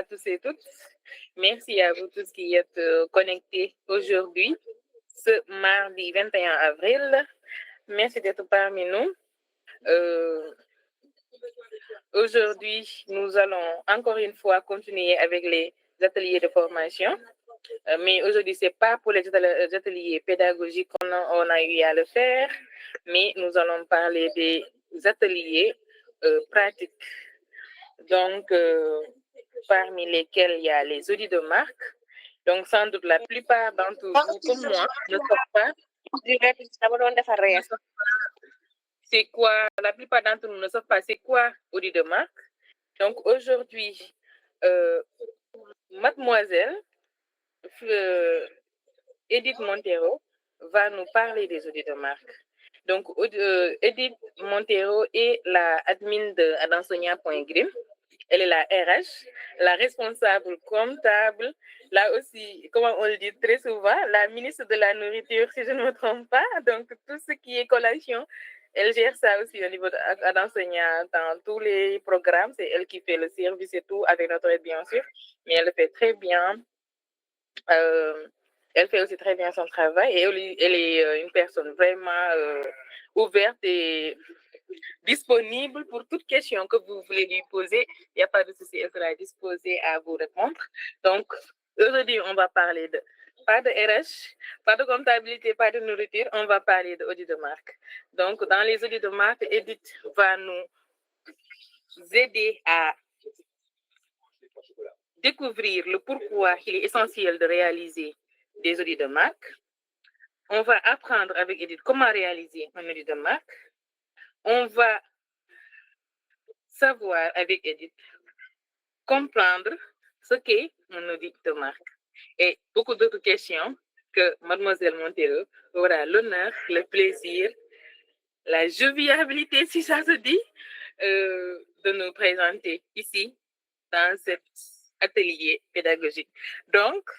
à tous et toutes. Merci à vous tous qui êtes connectés aujourd'hui, ce mardi 21 avril. Merci d'être parmi nous. Aujourd'hui, nous allons encore une fois continuer avec les ateliers de formation. Mais aujourd'hui, ce n'est pas pour les ateliers pédagogiques qu'on a eu à le faire, mais nous allons parler des ateliers pratiques. Donc, parmi lesquels il y a les audits de marque. Donc, sans doute, la plupart d'entre vous, comme moi, ne savent pas. C'est quoi, la plupart d'entre nous ne savent pas c'est quoi audit de marque. Donc, aujourd'hui, mademoiselle Edith Montero va nous parler des audits de marque. Donc, Edith Montero est la admin de adansonia.grim. Elle est la RH, la responsable comptable, là aussi, comment on le dit très souvent, la ministre de la Nourriture, si je ne me trompe pas. Donc, tout ce qui est collation, elle gère ça aussi au niveau d'Adansonia dans tous les programmes. C'est elle qui fait le service et tout, avec notre aide, bien sûr. Mais elle le fait très bien. Elle fait aussi très bien son travail et elle est une personne vraiment ouverte et disponible pour toute question que vous voulez lui poser. Il n'y a pas de souci, elle sera disposée à vous répondre. Donc, aujourd'hui, on va parler de pas de RH, pas de comptabilité, pas de nourriture, on va parler d'audit de marque. Donc, dans les audits de marque, Edith va nous aider à découvrir le pourquoi il est essentiel de réaliser des audits de marque. On va apprendre avec Edith comment réaliser un audit de marque. On va savoir avec Edith comprendre ce qu'est un audit de marque et beaucoup d'autres questions que mademoiselle Montero aura l'honneur, le plaisir, la jovialité, si ça se dit, de nous présenter ici dans cet atelier pédagogique. Donc,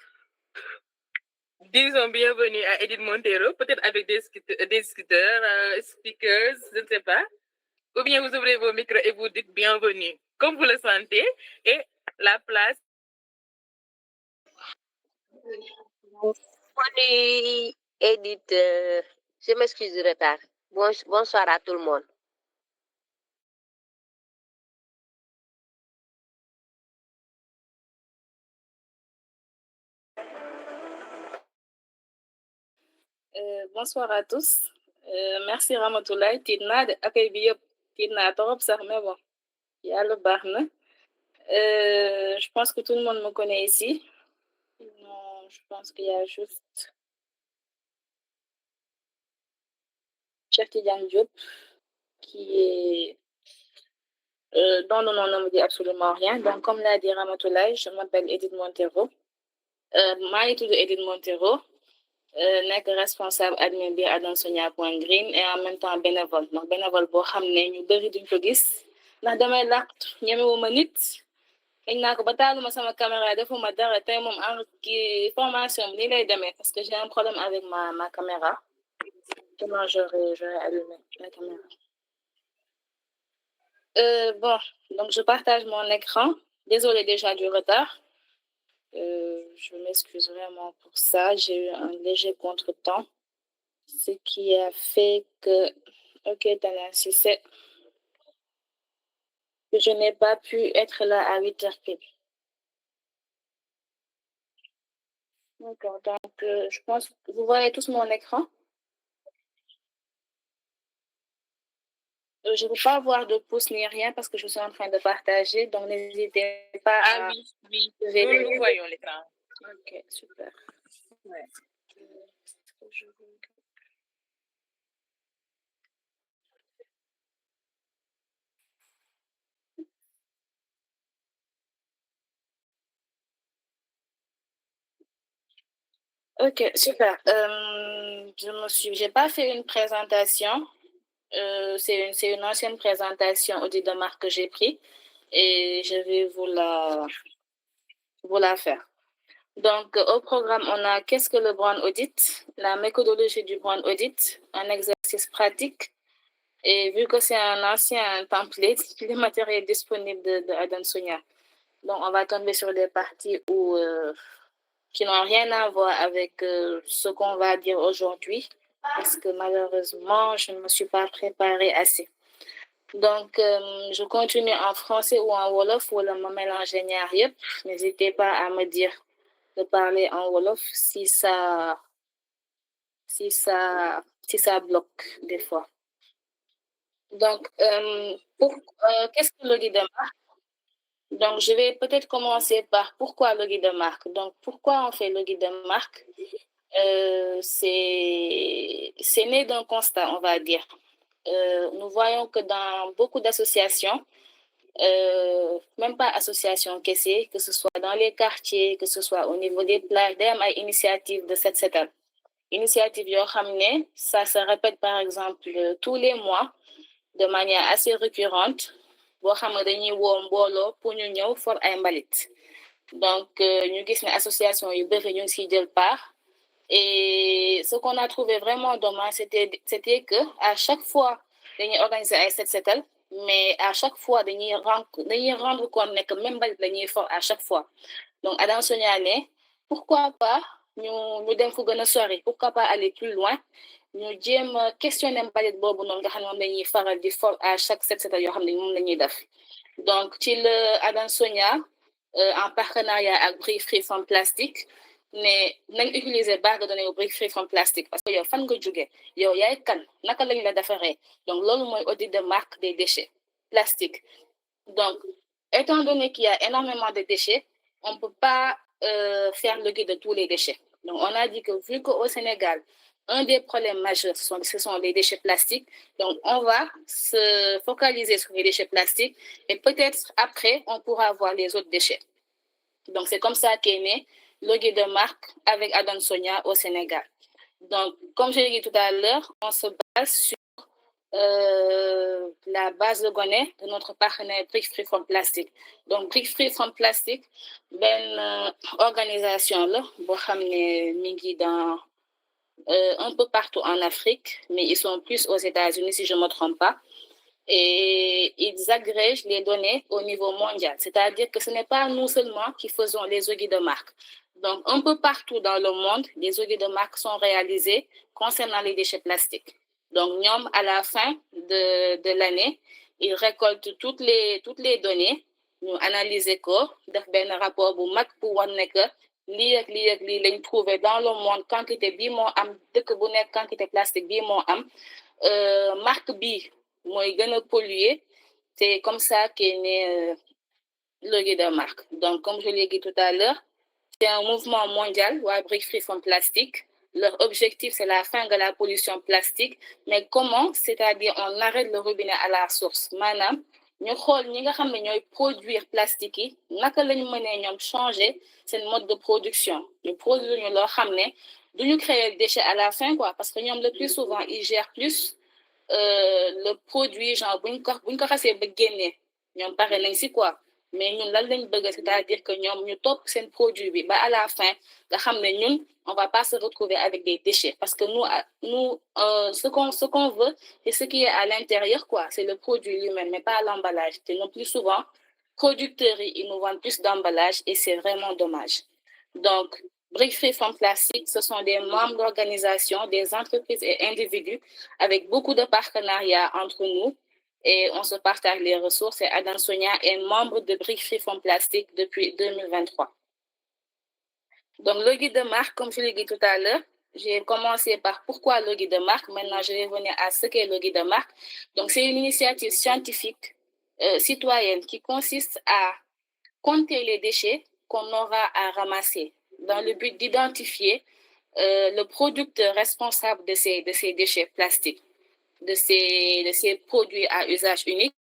disons bienvenue à Edith Montero, peut-être avec des discuteurs, speakers, je ne sais pas. Ou bien vous ouvrez vos micros et vous dites bienvenue, comme vous le sentez, et la place. Bonne Edith, je m'excuse du retard. Bonsoir à tout le monde. Bonsoir à tous. Merci Ramatoulaye. Tidna de accueil bi yëpp tidna torop sax mais bon yàlla baax na. Je pense que tout le monde me connaît ici. Non, je pense qu'il y a juste Cheikh Tidiane Diop qui est dont le nom ne me dit absolument rien. Donc comme l'a dit Ramatoulaye, je m'appelle Edith Montero. maa ngi tudd Edith Montero. Nekk responsable admin bi adansonia.green et en même temps bénévole donc bénévole boo xam ne ñu bëri duñ ko gis ndax damay làqtu ñemewuma nit dañ naa ko ba taaluma sama caméra defuma dara tey moom en kii formation bi nii lay demee parce que j'ai un problème avec ma caméra sinon j'aurais allumé la caméra. Bon, donc je partage mon écran. Désolée déjà du retard. Je m'excuse vraiment pour ça. J'ai eu un léger contretemps. Ce qui a fait que, ok, Tana, si c'est que je n'ai pas pu être là à 8h pile. D'accord, donc je pense que vous voyez tous mon écran. Je ne peux pas voir de pouce ni rien parce que je suis en train de partager, donc n'hésitez pas à... Ah oui, nous voyons l'écran. Ok, super. Ouais. Ok, super. J'ai pas fait une présentation. C'est une ancienne présentation audit de marque que j'ai pris et je vais vous la faire. Donc, au programme, on a qu'est-ce que le brand audit, la méthodologie du brand audit, un exercice pratique. Et vu que c'est un ancien template, le matériel disponible de Adansonia. Donc, on va tomber sur des parties qui n'ont rien à voir avec ce qu'on va dire aujourd'hui, parce que malheureusement, je ne me suis pas préparée assez. Donc, je continue en français ou en wolof, ou me mélanger ñaar yépp. N'hésitez pas à me dire de parler en wolof si ça bloque des fois. Donc, qu'est-ce que le guide de marque? Donc, je vais peut-être commencer par pourquoi le guide de marque. Donc, pourquoi on fait le guide de marque? C'est né d'un constat, on va dire. Nous voyons que dans beaucoup d'associations, même pas associations caissées, que ce soit dans les quartiers, que ce soit au niveau des plages, des initiatives de cette setal. Initiative yoo xam ne ça se répète par exemple tous les mois de manière assez récurrente boo xam ne dañuy woo mbooloo pour ñu ñëw for ay mbalit donc ñu gis ne association yu bëri ñu ngi siy jël part et ce qu'on a trouvé vraiment dommage c'était que à chaque fois dañuy organiser ay set setal mais à chaque fois dañuy rendre compte ne que même mbalit la ñuy for à chaque fois donc Adam Sonia ne pourquoi pas ñu dem fu gën a sori pourquoi pas aller plus loin ñu jéem questionner mbalit boobu noonu nga xam ne moom lañuy faral di for à chaque set setal yoo xam ne moom la ñuy def donc ci la Adam Sonia en partenariat ak Break Free from Plastic ne nañ utiliser base de données yu Break Free from Plastic parce que yow fan nga jóge yow yaay kan naka lañ la defaree donc loolu mooy audit de marque des déchets plastiques donc étant donné qu'il y a énormément de déchets on peut pas faire le guide de tous les déchets donc on a dit que vu qu'au Sénégal un des problèmes majeurs ce sont les déchets plastiques donc on va se focaliser sur les déchets plastiques et peut-être après on pourra voir les autres déchets donc c'est comme ça qu'est né le guide de marque avec Adam Sonia au Sénégal donc comme je l'ai dit tout à l'heure on se base sur la base de données de notre partenaire Break Free from Plastic donc Break Free from Plastic organisation la boo xam ne mi ngi dans un peu partout en Afrique mais ils sont plus aux États-Unis si je me trompe pas et ils agrègent les données au niveau mondial c'est-à-dire que ce n'est pas nous seulement qui faisons les audits de marque donc un peu partout dans le monde les audits de marque sont réalisés concernant les déchets plastiques donc ñoom à la fin de l'année ils récoltent toutes les données ñu analyser ko def benn rapport bu mag pour wan ne que lii ak lii lañ trouvé dans le monde quantité bii moo am dëkk bu nekk quantité plastique bii moo am marque bii mooy gën a polluer c'est comme ça qu'est né le guide de marque donc comme je l'ai dit tout à l'heure c'est un mouvement mondial waa Break Free from Plastic leur objectif c'est la fin de la pollution plastique mais comment c'est-à-dire on arrête le robinet à la source maanaam ñu xool ñi nga xam ne ñooy produire plastique yi naka lañu mënee ñoom changer seen mode de production ñu produire ñu loo xam ne duñu créer déchet à la fin quoi parce que ñoom le plus souvent ils gèrent plus le produit genre buñ ko xasee ba génnee ñoom pare nañ si quoi mais ñun lan lañ bëgg c'est-à-dire que ñoom ñu topp seen produit bi ba à la fin nga xam ne ñun on va pas se retrouver avec des déchets parce que nous ce qu'on veut c'est ce qui est à l'intérieur quoi c'est le produit lui-même mais pas l'emballage et non plus souvent producteurs ils nous vendent plus d'emballage et c'est vraiment dommage donc Break Free from Plastic ce sont des membres d'organisations des entreprises et individus avec beaucoup de partenariats entre nous et on se partage les ressources et Adam Sonia est membre de Break Free from Plastic depuis 2023 donc le guide de marque comme je l'ai dit tout à l'heure j'ai commencé par pourquoi le guide de marque maintenant je vais venir à ce qu'est le guide de marque donc c'est une initiative scientifique citoyenne qui consiste à compter les déchets qu'on aura à ramasser dans le but d'identifier le producteur responsable de ces déchets plastiques de ces produits à usage unique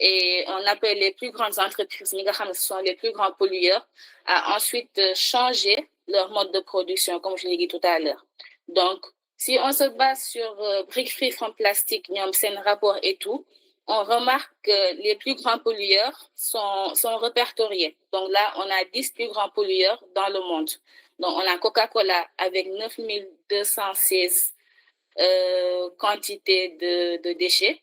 et on appelle les plus grandes entreprises ce sont les plus grands pollueurs à ensuite changer leur mode de production comme je l'ai dit tout à l'heure donc si on se base sur Break Free from Plastic ñoom seen rapport et tout on remarque que les plus grands pollueurs sont répertoriés donc là on a 10 plus grands pollueurs dans le monde donc on a Coca-Cola avec 9216 quantité de déchets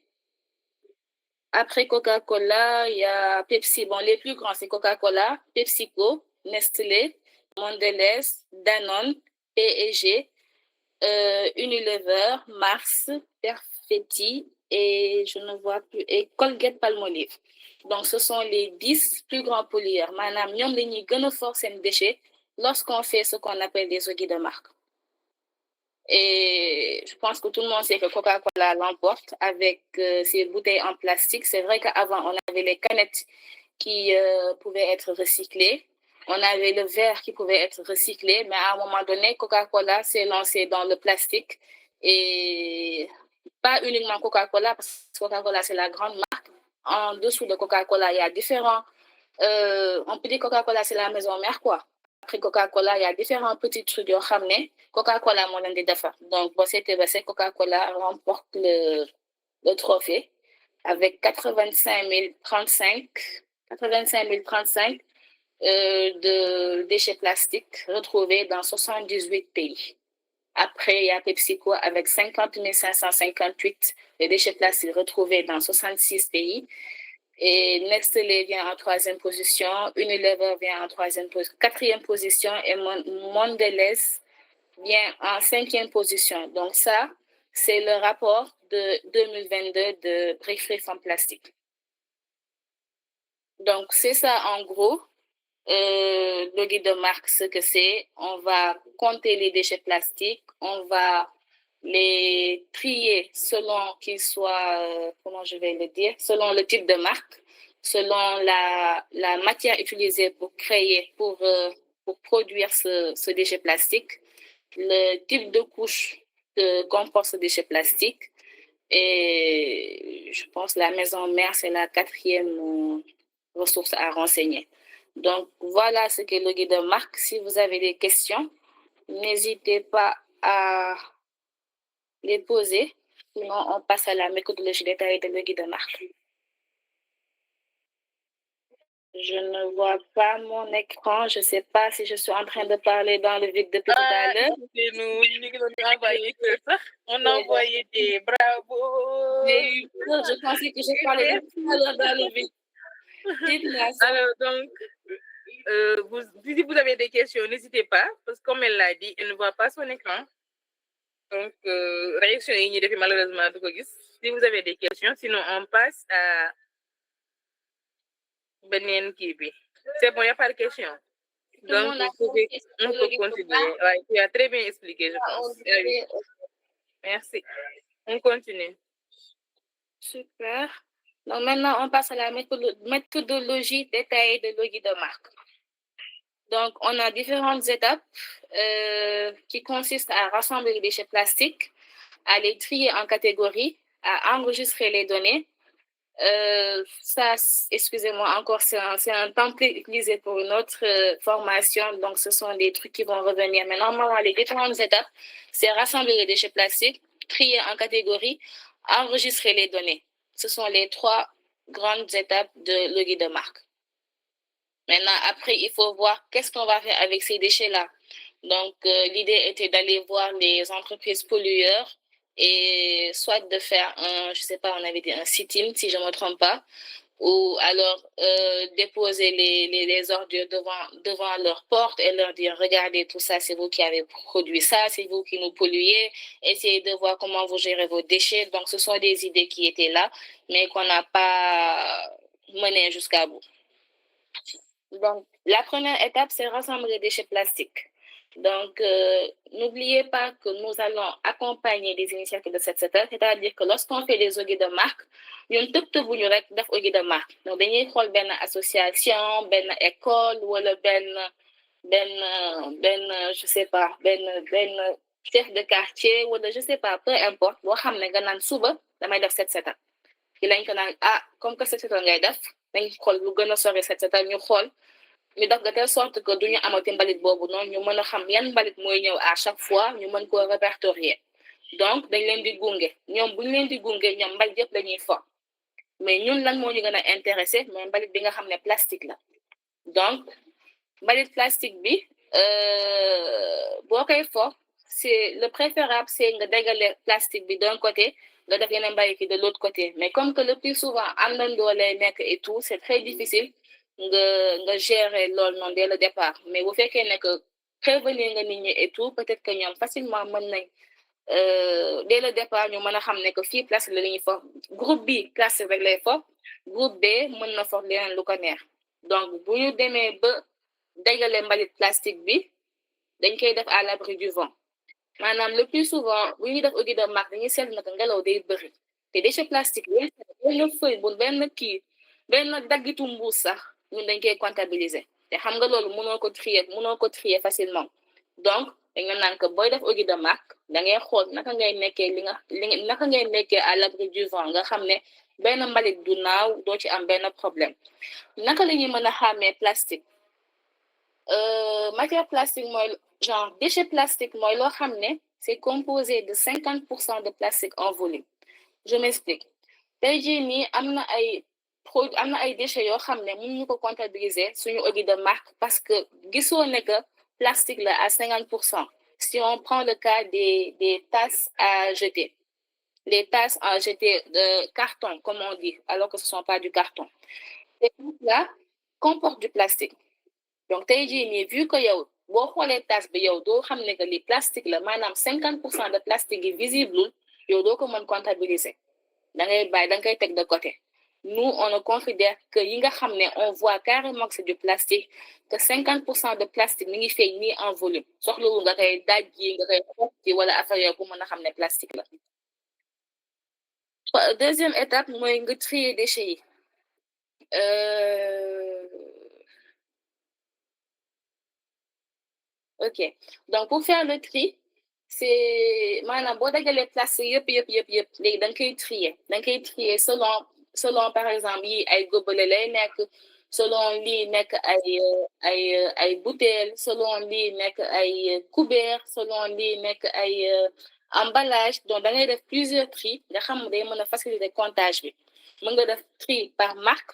Après Coca-Cola, il y a Pepsi. Bon, les plus grands, c'est Coca-Cola, PepsiCo, Nestlé, Mondelez, Danone, P&G, Unilever, Mars, Perfetti et je ne vois plus, et Colgate-Palmolive. Donc, ce sont les 10 plus grands pollueurs. Madame, nous avons forcer les déchets lorsqu'on fait ce qu'on appelle des audits de marque. Et je pense que tout le monde sait que Coca-Cola l'emporte avec ses bouteilles en plastique. C'est vrai qu'avant, on avait les canettes qui pouvaient être recyclées. On avait le verre qui pouvait être recyclé, mais à un moment donné, Coca-Cola s'est lancé dans le plastique. Et pas uniquement Coca-Cola, parce que Coca-Cola, c'est la grande marque. En dessous de Coca-Cola, il y a différents... on peut dire Coca-Cola, c'est la maison mère, quoi. Après Coca-Cola, il y a différents petits trucs yoo xam ne Coca-Cola moo leen di defar. Donc, boo seetee ba seet Coca-Cola remporte le trophée avec 85 035 de déchets plastiques retrouvés dans 78 pays. Après, il y a PepsiCo avec 50 558 de déchets plastiques retrouvés dans 66 pays. Et Nestlé vient en troisième position, Unilever vient en quatrième position et Mondelez vient en cinquième position. Donc ça, c'est le rapport de 2022 de Break Free from Plastic. Donc c'est ça en gros, le guide de marque, ce que c'est. On va compter les déchets plastiques, on va les trier selon qu'ils soient, comment je vais le dire, selon le type de marque, selon la matière utilisée pour créer, pour produire ce déchet plastique, le type de couche que comporte ce déchet plastique. Et je pense que la maison mère, c'est la quatrième ressource à renseigner. Donc, voilà ce qu'est le guide de marque. Si vous avez des questions, n'hésitez pas à les poser. Sinon, on passe à la méthodologie détaillée de le guide de marque. Je ne vois pas mon écran. Je ne sais pas si je suis en train de parler dans le vide depuis tout à l'heure. On a envoyé des bravos. Je pensais que je parlais tout à l'heure dans le vide. Dites-moi ça. Alors, donc, si vous avez des questions, n'hésitez pas, parce que comme elle l'a dit, elle ne voit pas son écran. Donc, réaction malheureusement. Si vous avez des questions, sinon on passe à Benin Kibi. C'est bon, il n'y a pas de questions. Donc, on peut continuer. Ouais, tu as très bien expliqué, je pense. Merci. On continue. Super. Donc, maintenant, on passe à la méthodologie détaillée de le guide de marque. Donc, on a différentes étapes qui consistent à rassembler les déchets plastiques, à les trier en catégories, à enregistrer les données. Ça, excusez-moi encore, c'est un template utilisé pour une autre formation. Donc, ce sont des trucs qui vont revenir. Mais normalement, les différentes étapes, c'est rassembler les déchets plastiques, trier en catégories, enregistrer les données. Ce sont les 3 grandes étapes de le guide de marque. Maintenant, après, il faut voir qu'est-ce qu'on va faire avec ces déchets-là. Donc, l'idée était d'aller voir les entreprises pollueurs et soit de faire je sais pas, on avait dit un sit-in, si je ne me trompe pas, ou alors déposer les ordures devant leur porte et leur dire, regardez, tout ça, c'est vous qui avez produit ça, c'est vous qui nous polluez, essayez de voir comment vous gérez vos déchets. Donc, ce sont des idées qui étaient là, mais qu'on n'a pas menées jusqu'à bout. Donc, la première étape, c'est rassembler les déchets plastiques. Donc, n'oubliez pas que nous allons accompagner les initiatives de cette étape, c'est-à-dire que lorsqu'on fait des audits de marque, nous avons des audits de marque. Donc, nous avons une association, une école, ou je sais pas, ben chef de quartier, ou je sais pas, peu importe. Vous savez que nous avons cette étape. Et là, comme que cette étape ngay def, dañ xol lu gëna sori cette étape ñu xol ñu def de telle sorte que duñu amati mbalit boobu noonu ñu mën a xam yan mbalit mooy ñëw à chaque fois ñu mën koo répertorier. Donc dañ leen di gunge ñoom buñ leen di gunge ñoom mbalit yëpp lañuy for mais ñun lan moo ñu gën a intéressé mais mbalit bi nga xam ne plastique la. Donc mbalit plastique bi boo koy for c'est le préférable c'est nga dégale plastique bi d'un côté nga def yeneen mbalit yi de l'autre côté mais comme que le plus souvent àndandoo lay nekk et tout c'est très difficile nga gérer loolu noonu dès le départ mais bu fekkee ne que prévenir nga nit ñi et tout peut-être que ñoom facilement mën nañ dès le départ ñu mën a xam ne que fii plastique la ñuy for groupe bi plastique rek lay for groupe B mën na for leneen lu ko neex donc bu ñu demee ba dajale mbalit plastique bi dañ koy def à l'abri du vent maanaam le plus souvent bu ñuy def audit de marque dañuy seetlu nag ngelaw day bëri te déchet plastique yi benn feuille bu benn daggitu mbuus sax ñun dañ koy comptabiliser te xam nga loolu mënoo ko trier facilement donc dañ la naan que booy def audit de marque da ngay xool naka ngay nekkee à l'abri du vent nga xam ne benn mbalit du naaw doo ci am benn problème naka la ñuy mën a xàmmee plastique matière plastique mooy genre déchet plastique mooy loo xam ne c'est composé de 50% de plastique en volume je m'explique tey jii nii am na ay déchets yoo xam ne mënuñu ko comptabiliser suñu audit de marque parce que gisoo ne que plastique la à 50%. Si on prend le cas des tasses à jeter les tasses à jeter de carton comme on dit alors que ce sont pas du carton ces tasses-là comportent du plastique donc tey jii nii vu que yow boo xoolee tasse bi yow doo xam ne que li plastique la maanaam 50% de plastique yi visible yow doo ko mën comptabiliser da ngay koy teg de côté nous on ne considère que yi nga xam ne on voit carrément que c'est du plastique que 50% de plastique mi ngi feeñ nii en volume soxlawul nga koy daj yi nga koy xotti wala affaire yooyu pour mën a xam ne plastique la deuxième étape mooy nga trier déchets yi ok donc pour faire le tri c'est maanaam boo dajalee plastique yëpp léegi da nga koy trier selon par exemple yi ay gobele lay nekk selon lii nekk ay bouteille selon lii nekk ay couvert selon lii nekk ay emballage donc da ngay def plusieurs tri nga xam day mën a faciliter comptage bi mën nga def tri par marque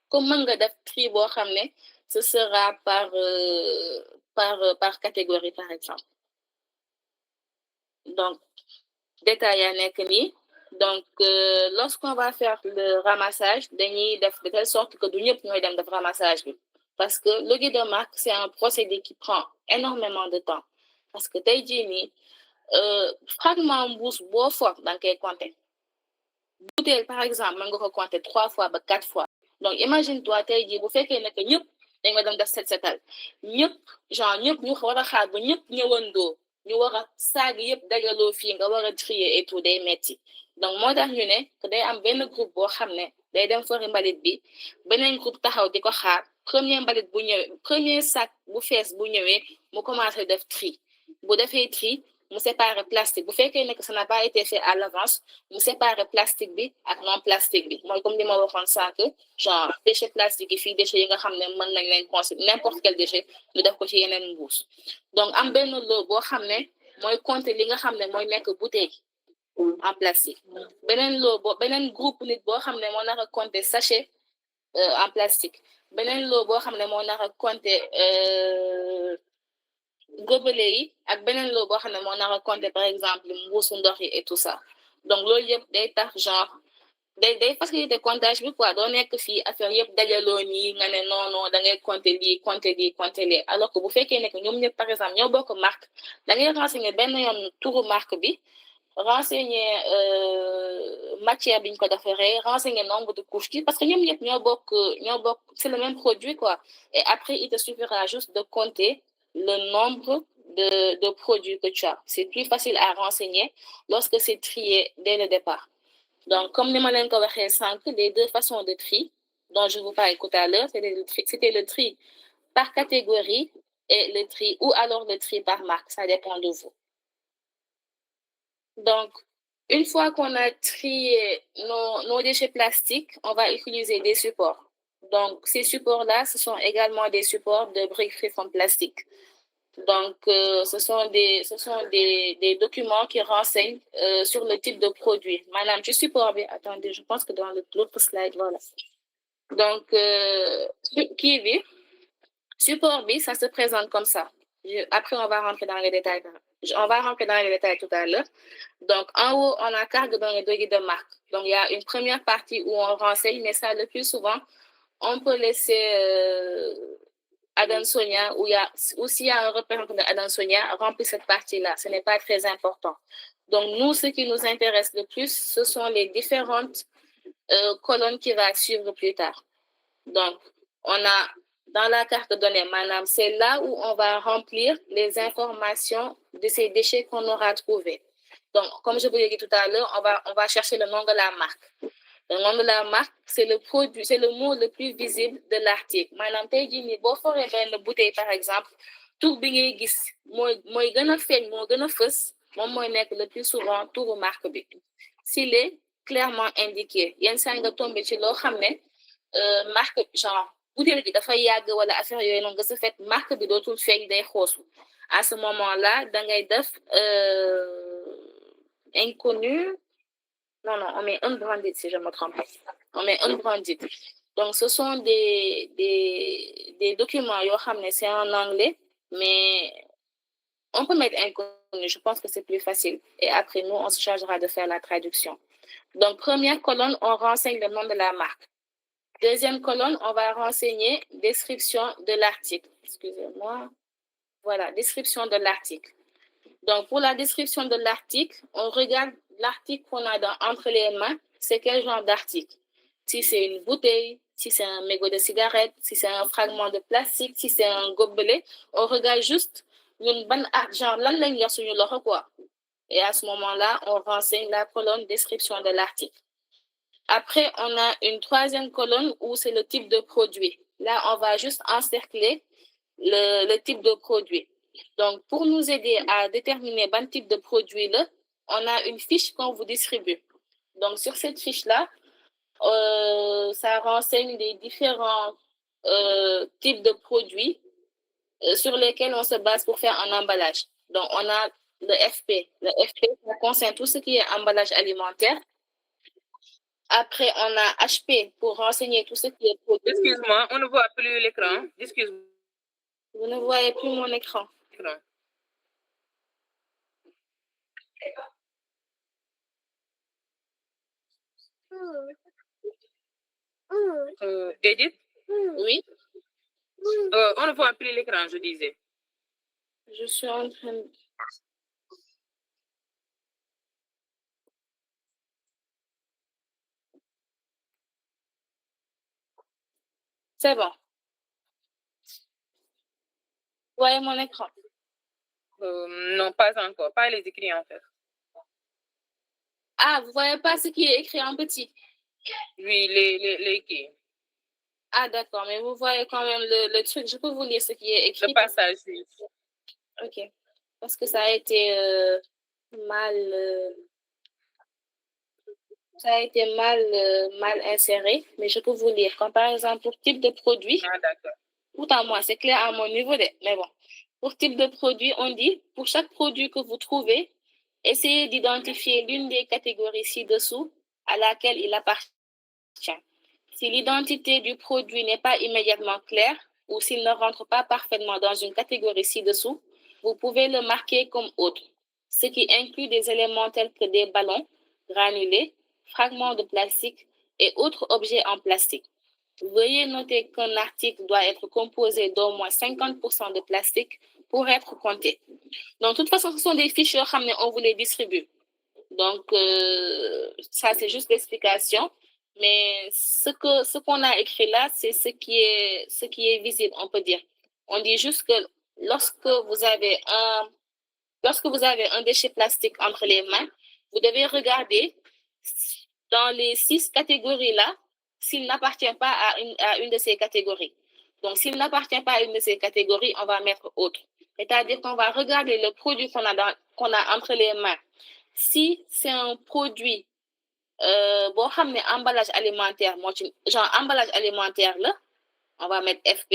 comme mën nga def tri boo xam ne ce sera par catégorie par exemple donc détail yaa nekk nii donc lorsqu'on va faire le ramassage dañuy def de telle sorte que du ñëpp ñooy dem def ramassage bi parce que l'audit de marque c'est un procédé qui prend énormément de temps parce que tey jii nii fragment mbuus boo for da nga koy compter bouteille par exemple mën nga ko compter 3 fois ba 4 fois donc imagine toi tey jii bu fekkee ne que ñëpp dañ ma dem def setal ñëpp ñu war a xaar ba ñëpp ñëwandoo ñu war a saag yëpp dajaloo fii nga war a trier et tout day metti donc moo tax ñu ne que day am benn groupe boo xam ne day dem fori mbalit bi beneen groupe taxaw di ko xaar premier sac bu fees bu ñëwee mu commencé def tri bu defee tri mu séparer plastique bu fekkee ne que ça n'a pas été fait à l'avance mu séparer plastique bi ak non plastique bi mooy comme li ma waxoon sànq genre déchet plastique yi fii déchet yi nga xam ne mën nañ leen considérer n'importe quel déchet ñu def ko ci yeneen mbuus donc am benn lot boo xam ne mooy compter li nga xam ne mooy nekk bouteille en plastique beneen groupe nit boo xam ne moo nar a compter sachet en plastique beneen lot boo xam ne moo nar a compter gobelet yi ak beneen loo boo xam ne moo nar a compter par exemple mbuusu ndox yi et tout ça donc loolu yëpp day tax genre day faciliter comptage bi quoi doo nekk fii affaire yëpp dajaloo nii nga ne non da ngay compter lii alors que bu fekkee ne que ñoom ñëpp par exemple ñoo bokk marque da ngay renseigner benn yoon turu marque bi renseigner matière bi ñu ko defaree renseigner nombre de couches yi parce que ñoom ñëpp ñoo bokk c'est le même produit quoi et après il te suffira juste de compter le nombre de produits que tu as. C'est plus facile à renseigner lorsque c'est trié dès le départ. Donc, comme nous l'avons dit, les deux façons de tri dont je vous parlais tout à l'heure, c'était le tri par catégorie et le tri, ou alors le tri par marque, ça dépend de vous. Donc, une fois qu'on a trié nos déchets plastiques, on va utiliser des supports. Donc, ces supports-là, ce sont également des supports de briquerie en plastique. Donc, ce sont des documents qui renseignent sur le type de produit. Madame, je support, attendez, je pense que dans l'autre slide, voilà. Donc, support B, ça se présente comme ça. Après, on va rentrer dans les détails. On va rentrer dans les détails tout à l'heure. Donc, en haut, on a carte de données de guide de marque. Donc, il y a une première partie où on renseigne, mais ça, le plus souvent, on peut laisser Adam Sonia, ou s'il y a un représentant d'Adam Sonia, remplir cette partie-là. Ce n'est pas très important. Donc, nous, ce qui nous intéresse le plus, ce sont les différentes colonnes qui vont suivre plus tard. Donc, on a dans la carte de données, madame, c'est là où on va remplir les informations de ces déchets qu'on aura trouvés. Donc, comme je vous l'ai dit tout à l'heure, on va chercher le nom de la marque. Le nom de la marque, c'est le produit, c'est le mot le plus visible de l'article. Madame, tey jii nii boo foree benn bouteille par exemple, tur bi ngay gis mooy gën a feeñ, moo gën a fës, moom mooy nekk le plus souvent turu marque bi. S'il est clairement indiqué, yenn saa nga tombé ci loo xam ne marque genre bouteille bi dafa yàgg wala affaire yooyu noonu nga sa fait marque bi dootul feeñ day xoosu. À ce moment-là, da ngay def inconnu. Non, on met unbranded si je ne me trompe pas. On met unbranded. Donc, ce sont des documents, c'est en anglais, mais on peut mettre inconnu. Je pense que c'est plus facile. Et après, nous, on se chargera de faire la traduction. Donc, première colonne, on renseigne le nom de la marque. Deuxième colonne, on va renseigner description de l'article. Excusez-moi. Voilà, description de l'article. Donc, pour la description de l'article, on regarde l'article qu'on a entre les mains, c'est quel genre d'article. Si c'est une bouteille, si c'est un mégot de cigarette, si c'est un fragment de plastique, si c'est un gobelet, on regarde juste genre quoi. Et à ce moment-là, on renseigne la colonne description de l'article. Après, on a une troisième colonne où c'est le type de produit. Là, on va juste encercler le type de produit. Donc, pour nous aider à déterminer quel type de produit là, on a une fiche qu'on vous distribue. Donc, sur cette fiche-là, ça renseigne les différents types de produits sur lesquels on se base pour faire un emballage. Donc, on a le FP. Le FP, ça concerne tout ce qui est emballage alimentaire. Après, on a HP pour renseigner tout ce qui est produit. Excuse-moi, on ne voit plus l'écran. Excuse-moi. Vous ne voyez plus mon écran. Edith? Oui? On ne voit plus l'écran, je disais. Je suis en train de... C'est bon. Vous voyez mon écran? Non, pas encore. Pas les écrits, en fait. Ah, vous voyez pas ce qui est écrit en petit? Oui, les qui. Ah, d'accord, mais vous voyez quand même le truc. Je peux vous lire ce qui est écrit? Le passage, oui. Ok. Parce que ça a été mal inséré, mais je peux vous lire. Comme par exemple, pour type de produit. Ah, d'accord. Pourtant, moi, c'est clair à mon niveau, mais bon. Pour type de produit, on dit, pour chaque produit que vous trouvez, essayez d'identifier l'une des catégories ci-dessous à laquelle il appartient. Si l'identité du produit n'est pas immédiatement claire ou s'il ne rentre pas parfaitement dans une catégorie ci-dessous, vous pouvez le marquer comme autre, ce qui inclut des éléments tels que des ballons, granulés, fragments de plastique et autres objets en plastique. Veuillez noter qu'un article doit être composé d'au moins 50% de plastique pour être compté. Donc, de toute façon, ce sont des fiches, on vous les distribue. Donc, ça, c'est juste l'explication. Mais ce qu'on a écrit là, c'est ce qui est visible, on peut dire. On dit juste que lorsque vous avez un déchet plastique entre les mains, vous devez regarder dans les 6 catégories-là s'il n'appartient pas à une de ces catégories. Donc, s'il n'appartient pas à une de ces catégories, on va mettre autre. C'est-à-dire qu'on va regarder le produit qu'on a entre les mains. Si c'est un produit, emballage alimentaire, genre emballage alimentaire là, on va mettre FP.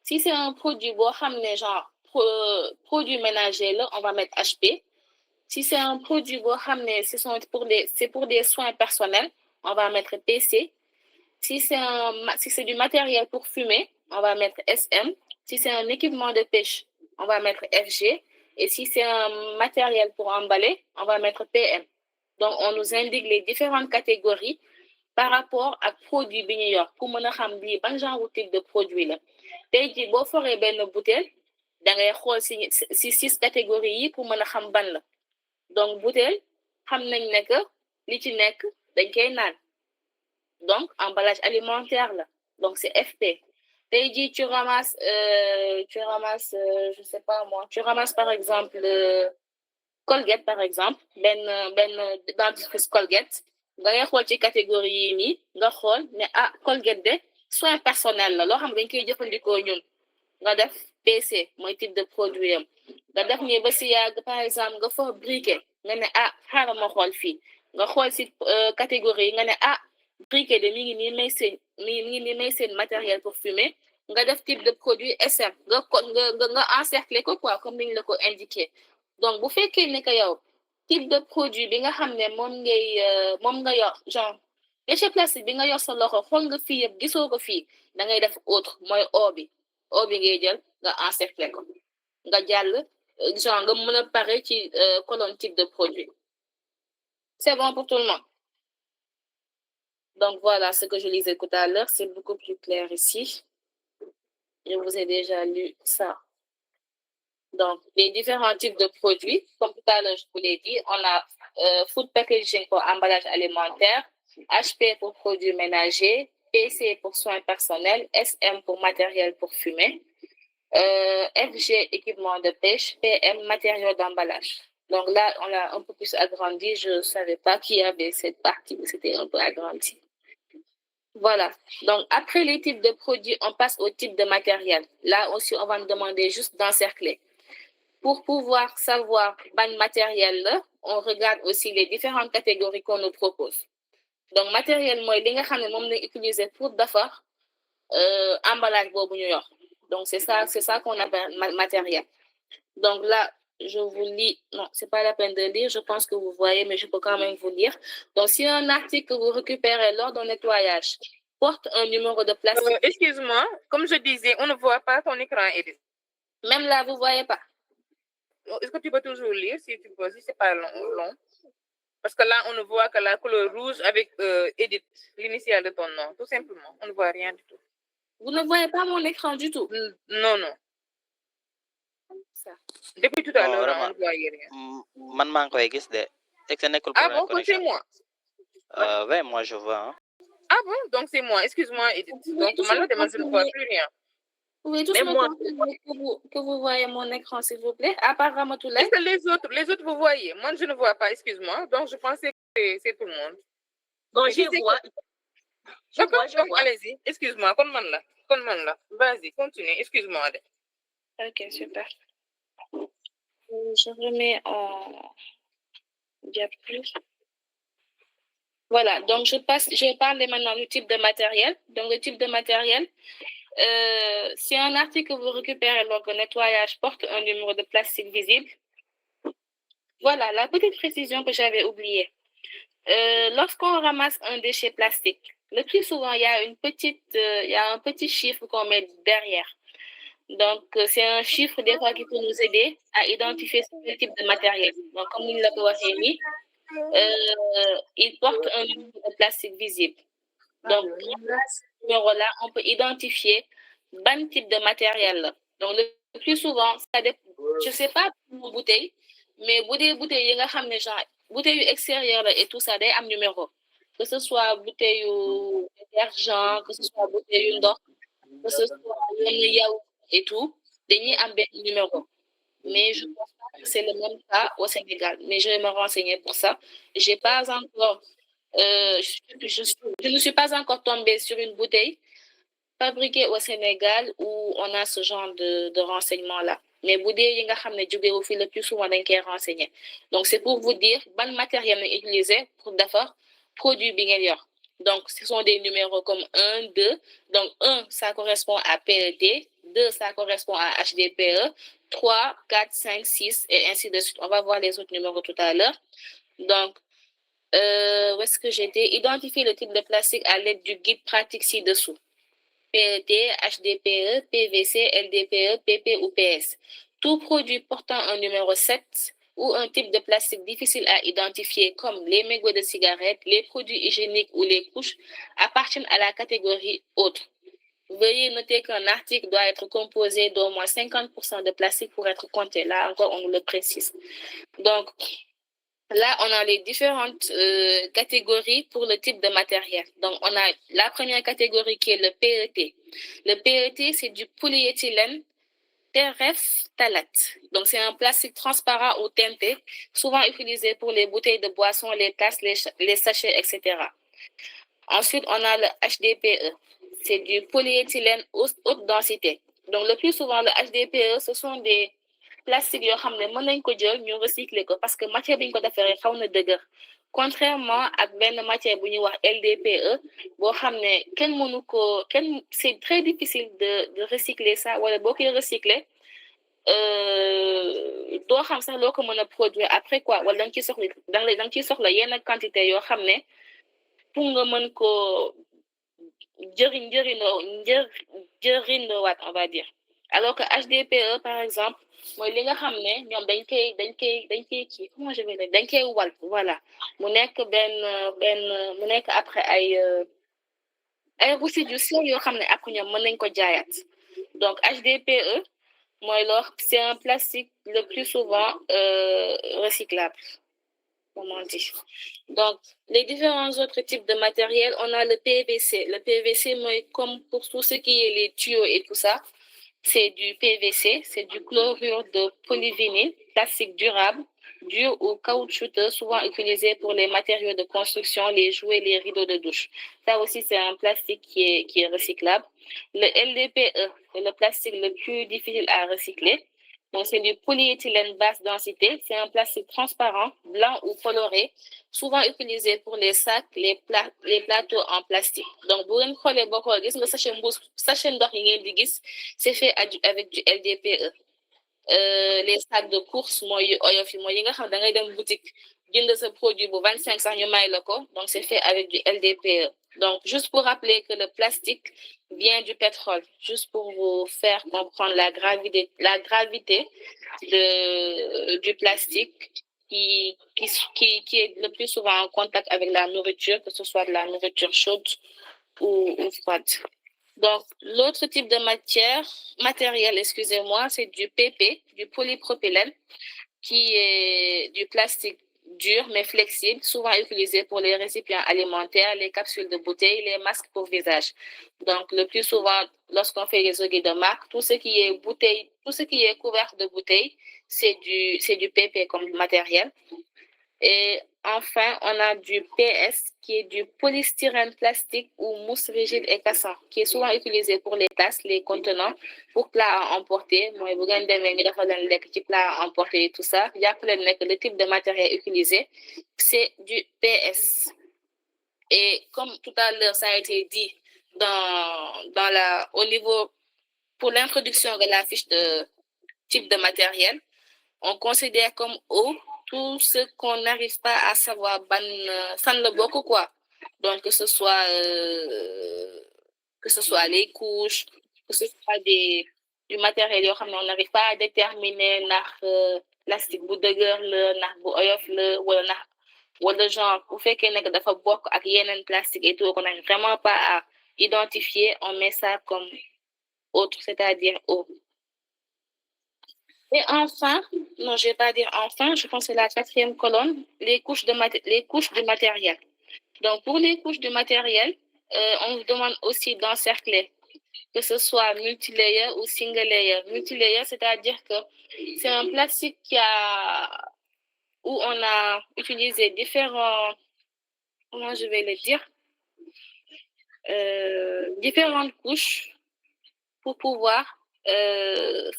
Si c'est un produit, genre produit ménager là, on va mettre HP. Si c'est un produit, c'est pour des soins personnels, on va mettre PC. Si c'est du matériel pour fumer, on va mettre SM. Si c'est un équipement de pêche, on va mettre FG. Et si c'est un matériel pour emballer, on va mettre PM. Donc, on nous indique les différentes catégories par rapport à produit bi ñu yor pour mën a xam lii ban genre type de produit la tey jii boo foree benn bouteille da ngay xool si 6 catégories yi pour mën a xam ban la donc bouteille xam nañ ne que li ci nekk dañ koy naan donc emballage alimentaire là donc c'est FP tey jii tu ramasses je sais pas moi tu ramasses par exemple Colgate par exemple ben dentifrice Colgate nga ngay xool ci catégorie yi nii nga xool ne Colgate de soin personnel la loo xam dañ koy jëfandikoo ñun nga def PC mooy type de produit am nga def nii ba si yàgg par exemple nga for briquet nga ne xaaral ma xool fii nga xool si catégorie yi nga ne briquet de mi ngi nii may seen matériel pour fumer nga def type de produit SM nga encercler ko quoi comme niñ la ko indiqué donc bu fekkee ne que yow type de produit bi nga xam ne moom nga yor genre déchet plastique bi nga yor sa loxo xool nga fii yëpp gisoo ko fii da ngay def autre mooy o bi ngay jël nga encercler ko nga jàll genre nga mën a pare ci colonne type de produit c'est bon pour tout le monde donc voilà ce que je lisais tout à l'heure c'est beaucoup plus clair ici je vous ai déjà lu ça. Donc, les différents types de produits, comme tout à l'heure, je vous l'ai dit, on a food packaging pour emballage alimentaire, HP pour produits ménagers, PC pour soins personnels, SM pour matériel pour fumer, FG équipement de pêche, PM matériaux d'emballage. Donc là, on l'a un peu plus agrandi. Je ne savais pas qu'il y avait cette partie, mais c'était un peu agrandi. Voilà. Donc, après les types de produits, on passe au type de matériel. Là aussi, on va nous demander juste d'encercler. Pour pouvoir savoir ban matériel, on regarde aussi les différentes catégories qu'on nous propose. Donc, matériel, moi, li nga xam ne moom lañ utiliser pour defar emballage boobu ñu yor. Donc, c'est ça qu'on appelle matériel. Donc là, je vous lis. Non, c'est pas la peine de lire. Je pense que vous voyez, mais je peux quand même vous lire. Donc, si un article que vous récupérez lors d'un nettoyage porte un numéro de plastique. Excuse-moi, comme je disais, on ne voit pas ton écran, Edith. Même là, vous voyez pas. Est-ce que tu peux toujours lire si tu peux, si c'est pas long? Parce que là, on ne voit que la couleur rouge avec Edith, l'initiale de ton nom, tout simplement. On ne voit rien du tout. Vous ne voyez pas mon écran du tout? Non. Ça. Depuis tout à l'heure, on ne voit rien. Man maa ngi koy gis de. Bon, c'est moi. Oui, moi je vois. Hein. Bon, donc c'est moi. Excuse-moi, Edith. Donc, malheureusement, je ne vois plus rien. Vous pouvez tous que vous voyez mon écran, s'il vous plaît, à part Ramatoulaye. Est-ce que les autres, vous voyez? Moi, je ne vois pas, excuse-moi. Donc, je pensais que c'est tout le monde. Bon, je vois. Donc, allez-y. Excuse-moi, comme man là. Vas-y, continue. Excuse-moi. Ok, super. Je remets en diapo. Voilà, donc je vais parler maintenant du type de matériel. Donc, le type de matériel, si un article que vous récupérez lors d'un nettoyage porte un numéro de plastique visible, voilà, la petite précision que j'avais oubliée. Lorsqu'on ramasse un déchet plastique, le plus souvent, il y a un petit chiffre qu'on met derrière. Donc, c'est un chiffre des fois qui peut nous aider à identifier ce type de matériel. Donc, comme il l'a dit, il porte un numéro de plastique visible. Donc, ce numéro-là, on peut identifier ban type de matériel. Donc, le plus souvent, ça dépend. Je ne sais pas pour bouteille, mais bouteille, bouteille extérieure et tout ça, a un numéro. Que ce soit bouteille d'argent, que ce soit bouteille d'or, que ce soit yaourt et tout, il a un numéro. Mais je ne pense pas que c'est le même cas au Sénégal. Mais je vais me renseigner pour ça. J'ai pas encore, je ne suis pas encore tombée sur une bouteille fabriquée au Sénégal où on a ce genre de renseignements-là. Mais bouteille, le plus souvent, on renseigné. Donc, c'est pour vous dire, quel matériel est utilisé pour d'abord produit bien. Donc, ce sont des numéros comme 1, 2. Donc, 1, ça correspond à PLD. 2, ça correspond à HDPE. 3, 4, 5, 6, et ainsi de suite. On va voir les autres numéros tout à l'heure. Donc, où est-ce que j'étais? Identifier le type de plastique à l'aide du guide pratique ci-dessous. PET, HDPE, PVC, LDPE, PP ou PS. Tout produit portant un numéro 7 ou un type de plastique difficile à identifier comme les mégots de cigarettes, les produits hygiéniques ou les couches appartiennent à la catégorie autre. Veuillez noter qu'un article doit être composé d'au moins 50% de plastique pour être compté. Là encore, on nous le précise. Donc, là, on a les différentes catégories pour le type de matériel. Donc, on a la première catégorie qui est le PET. Le PET, c'est du polyéthylène terephthalate. Donc, c'est un plastique transparent ou teinté, souvent utilisé pour les bouteilles de boissons, les tasses, les sachets, etc. Ensuite, on a le HDPE. C'est du polyéthylène haute densité. Donc, le plus souvent, le HDPE, ce sont des plastiques yoo xam ne mën nañ ko jël ñu recycler ko parce que matière bi ñu ko defaree xaw na dëgër. Contrairement ak benn matière bu ñuy wax LDPE boo xam ne c'est très difficile de recycler ça wala boo koy recycler doo xam sax loo ko mën a produire après quoi wala da nga ciy soxla yenn quantité yoo xam ne pour nga mën ko jëriñoowaat on va dire. Alors que HDPE par exemple mooy li nga xam ne ñoom dañ koy kii comment je vais dire dañ koy wal voilà mu nekk mu nekk après ay rusit yu sew yoo xam ne ak ñoom mën nañ ko jaayaat. Donc HDPE c'est un plastique le plus souvent recyclable, comme on dit. Donc, les différents autres types de matériel, on a le PVC. Le PVC, comme pour tout ce qui est les tuyaux et tout ça, c'est du PVC, c'est du chlorure de polyvinyle, plastique durable, dur ou caoutchouteux, souvent utilisé pour les matériaux de construction, les jouets, les rideaux de douche. Ça aussi, c'est un plastique qui est recyclable. Le LDPE, c'est le plastique le plus difficile à recycler. Donc, c'est du polyéthylène basse densité. C'est un plastique transparent, blanc ou coloré, souvent utilisé pour les sacs, les plateaux en plastique. Donc, bu ngeen xoolee boo ko gis nga sachet ndox yi ngeen di gis, c'est fait avec du LDPE. Les sacs de course mooy yu oyof yi mooy yi nga xam da ngay dem boutique jënd sa produit bu 25 sax ñu may la ko, donc c'est fait avec du LDPE. Donc, juste pour rappeler que le plastique vient du pétrole, juste pour vous faire comprendre la gravité du plastique qui est le plus souvent en contact avec la nourriture, que ce soit de la nourriture chaude ou froide. Donc, l'autre type de matériel, excusez-moi, c'est du PP, du polypropylène, qui est du plastique dur mais flexible, souvent utilisé pour les récipients alimentaires, les capsules de bouteilles, les masques pour visage. Donc, le plus souvent, lorsqu'on fait les aiguilles de marque, tout ce qui est couvert de bouteilles, c'est du PP comme matériel. Et enfin, on a du PS, qui est du polystyrène plastique ou mousse rigide et cassant, qui est souvent utilisé pour les tasses, les contenants, pour plats à emporter. Moi, vous gagnez des plats à emporter et tout ça. Il y a le type de matériel utilisé, c'est du PS. Et comme tout à l'heure, ça a été dit au niveau, pour l'introduction de la fiche de type de matériel, on considère comme eau tout ce qu'on n'arrive pas à savoir fan le beaucoup quoi. Donc que ce soit les couches, que ce soit du matériel on n'arrive pas à déterminer plastique bu dëgër la ndax bu oyof la wala genre bu fekkee nekk dafa bokk ak yeneen plastique et tout qu'on n'arrive vraiment pas à identifier, on met ça comme autre, c'est-à-dire eau. Et enfin, non, je vais pas dire enfin, je pense que c'est la 4e colonne, les couches du matériel. Donc, pour les couches du matériel, on vous demande aussi d'encercler, que ce soit multilayer ou single layer. Multilayer, c'est-à-dire que c'est un plastique où on a utilisé différents, comment je vais le dire, différentes couches pour pouvoir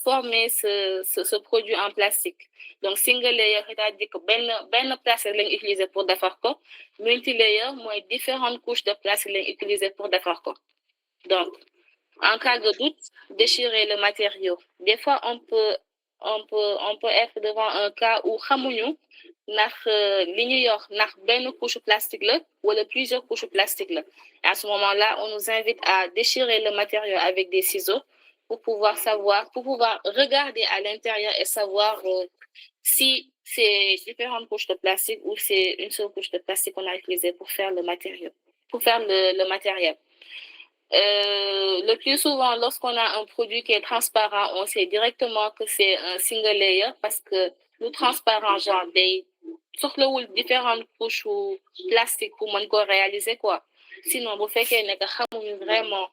former ce produit en plastique. Donc, single layer, c'est-à-dire que ben plastique l'on utilisé pour defar ko. Multilayer, moi, différentes couches de plastique l'on utilisé pour defar ko. Donc, en cas de doute, déchirer le matériau. Des fois, on peut être devant un cas où xamuñu ndax li ñu yor ndax benn couche plastique la wala plusieurs couches plastique la. À ce moment-là, on nous invite à déchirer le matériau avec des ciseaux pour pouvoir savoir, pour pouvoir regarder à l'intérieur et savoir si c'est différentes couches de plastique ou c'est une seule couche de plastique qu'on a utilisée pour faire le matériau, pour faire le matériel. Le plus souvent, lorsqu'on a un produit qui est transparent, on sait directement que c'est un single layer parce que le transparent, genre, des soxlawul différentes couches ou plastique pour mën ko réaliser quoi. Sinon, bu fekkee ne que xamuñu vraiment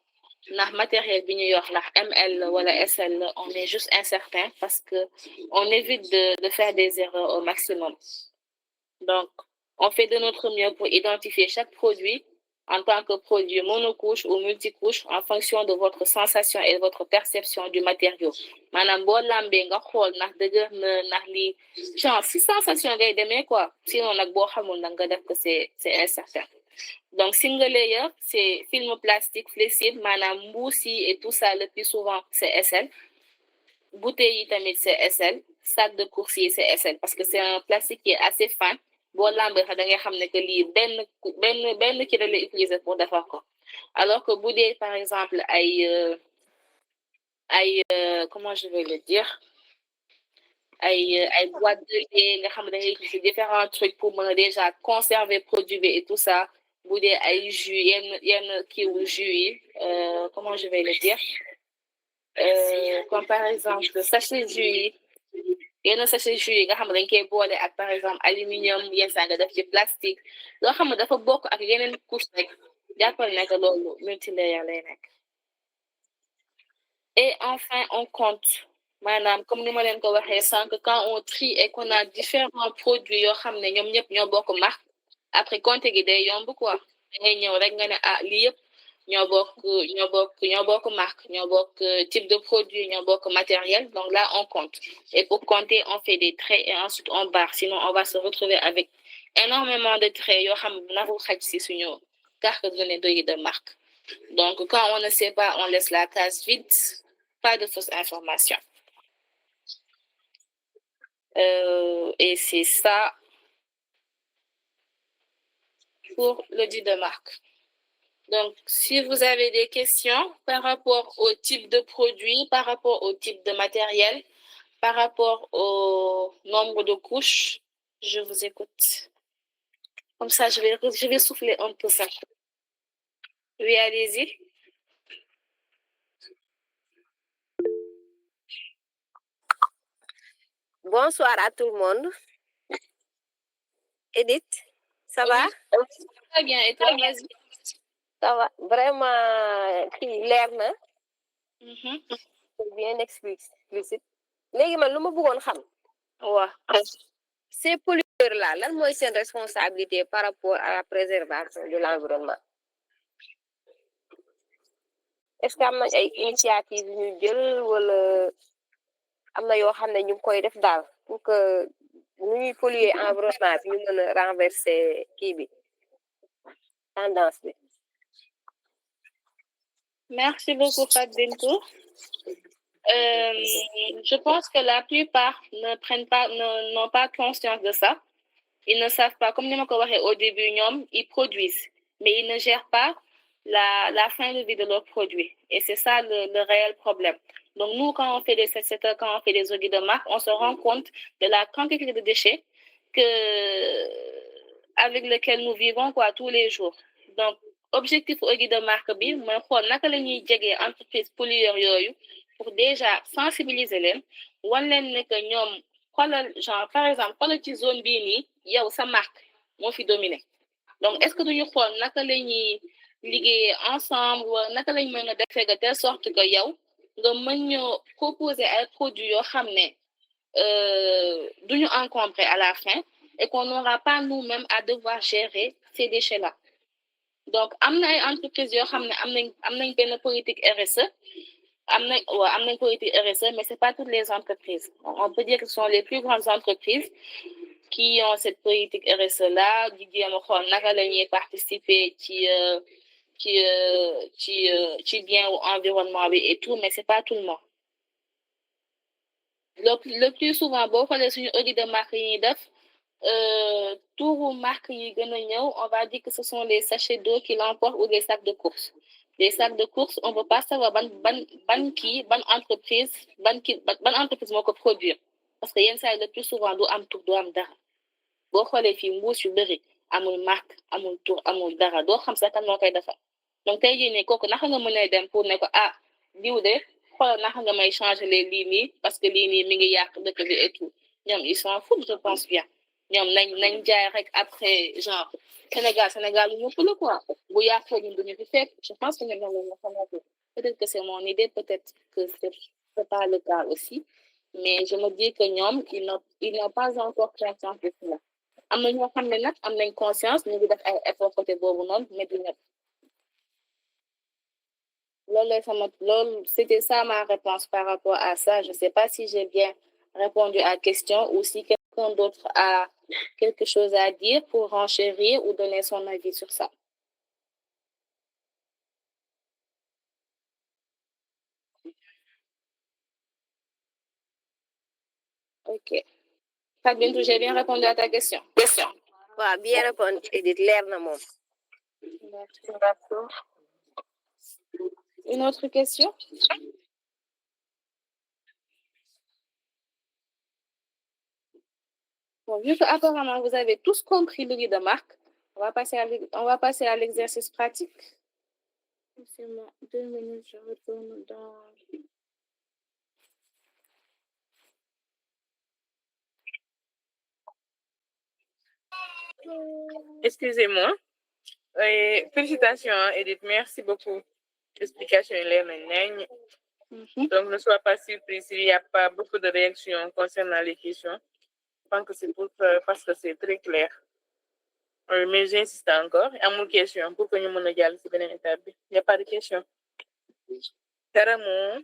ndax matériel bi ñu yor ndax ML wala SL on est juste incertain parce que on évite de faire des erreurs au maximum. Donc, on fait de notre mieux pour identifier chaque produit en tant que produit monocouche ou multicouche en fonction de votre sensation et de votre perception du matériau. Maanaam boo lambee nga xool ndax dëgër na ndax lii genre si sensation ngay demee quoi sinon nag boo xamul nag nga def que c'est incertain. Donc single layer c'est film plastique flexible maanaam mbuus yi et tout ça le plus souvent c'est SL. Bouteille yi tamit c'est SL. Sac de course yi c'est SL parce que c'est un plastique qui est assez fin. Boo lambee da ngay xam ne que lii benn ki la lay utiliser pour defar ko alors que bu dee par exemple ay comment je vais le dire ay boîte de lait nga xam ne da ngay utiliser différents trucs pour mën a déjà conserver produit bi et tout ça bu dee ay jus yenn kiiwu jus yi comment je vais le dire comme par exemple sachet jus yi yenn sachet jus yi nga xam ne dañ koy boole ak par exemple aluminium yenn saa nga def ci plastique loo xam ne dafa bokk ak yeneen couche rek jàppal ne que loolu multilayer lay nekk. Et enfin on compte maanaam comme ni ma leen ko waxee sànq quand on trie et qu'on a différents produits yoo xam ne ñoom ñëpp ñoo bokk marque après compte gi day yomb quoi da ngay ñëw rek nga ne ah lii yëpp ñoo bokk marque ñoo bokk type de produit ñoo bokk matériel donc là on compte et pour compter on fait des traits et ensuite on barre sinon on va se retrouver avec énormément de traits yoo xam ne narul xaj si suñu carte de données de marque donc quand on ne sait pas on laisse la case vide pas de fausses informations et c'est ça pour l'audit de marque. Donc, si vous avez des questions par rapport au type de produit, par rapport au type de matériel, par rapport au nombre de couches, je vous écoute. Comme ça, je vais souffler un peu ça. Oui, allez-y. Bonsoir à tout le monde. Edith, ça va? Très bien, et toi, vas-y. Ça va, vraiment leer na. C'est bien explicite. Léegi man lu ma bëggoon xam. waaw. Ces pollueurs là lan mooy seen responsabilité par rapport à la préservation de l'environnement. Est-ce que am na ay initiative yu ñu jël wala am na yoo xam ne ñu ngi koy def daal pour que nu ñuy polluer environnement bi ñu mën a renverser kii bi tendance bi. Merci beaucoup, Fatou Bintou. Je pense que la plupart n'ont pas conscience de ça. Ils ne savent pas, comme nous l'avons au début, ils produisent, mais ils ne gèrent pas la fin de vie de leurs produits. Et c'est ça le réel problème. Donc nous, quand on fait des audits de marque, on se rend compte de la quantité de déchets avec lesquels nous vivons tous les jours. Donc, objectif audit de marque bi mooy xool naka la ñuy jegee entreprise pollueur yooyu pour déjà sensibiliser leen wan leen ne que ñoom xoolal genre par exemple xoolal ci zone bii nii yow sa marque moo fi dominé donc est-ce que duñu xool naka la ñuy liggéeyee ensemble wala naka lañ mën a defee de telle sorte que yow nga mën ñoo proposer ay produits yoo xam ne duñu encombrer à la fin et qu'on n'aura pas nous-mêmes à devoir gérer ces déchets-là. Donc am na ay entreprises yoo xam ne am nañ benn politique RSE am nañ politique RSE mais c'est pas toutes les entreprises on peut dire que ce sont les plus grandes entreprises qui ont cette politique RSE là di jéem a xool naka la ñuy participer ci bien environnement bi et tout mais c'est pas tout le monde le plus souvent boo xoolee suñu audit de marque yi ñuy def touru marque yi gën a ñëw on va dire que ce sont les sachets d'eau qui l'emportent ou les sacs de course les sacs de course, on ne veut pas savoir ban entreprise moo ko produire parce que yenn saa yi le plus souvent du am tur du am dara boo xoolee fii mbuus yu bëri amul marque amul tur amul dara doo xam sax kan moo koy defar donc tey jii nii kooku naka nga mën a dem pour ne ko ah diw de xoolal naka nga may changer les lii nii parce que lii nii mi ngi yàq dëkk bi et tout ñoom ils s'en foutent je pense bien ñoom nañ jaay rek après genre Sénégal lu ñëpp la quoi bu yàqoo ñun duñu fi fekk je pense que ñoom loolu la xamante peut-être que c'est mon idée peut-être que c'est pas le cas aussi mais je me dis que ñoom ils n'ont pas encore conscience de cela am na ñoo xam ne nag am nañ conscience ñu ngi def ay effort côté boobu noonu mais du ñëpp c'était ça ma réponse par rapport à ça je sais pas si j'ai bien répondu à la question ou si quelqu'un d'autre a quelque chose à dire pour renchérir ou donner son avis sur ça. Ok. Fabienne, j'ai bien répondu à ta question. waaw bien répondu Edith leer na moom. D'accord. Une autre question? Bon, vu que apparemment vous avez tous compris le guide de marque, on va passer à l'exercice pratique. Laissez-moi 2 minutes, je retourne dans... Excusez-moi. Félicitations, Edith. Merci beaucoup. Explication est là. Donc, ne sois pas surpris s'il n'y a pas beaucoup de réactions concernant les questions. Je pense que c'est parce que c'est très clair. Mais j'insiste encore. Il y a une question pour que nous puissions aller sur une étape. Il n'y a pas de question. Carrément.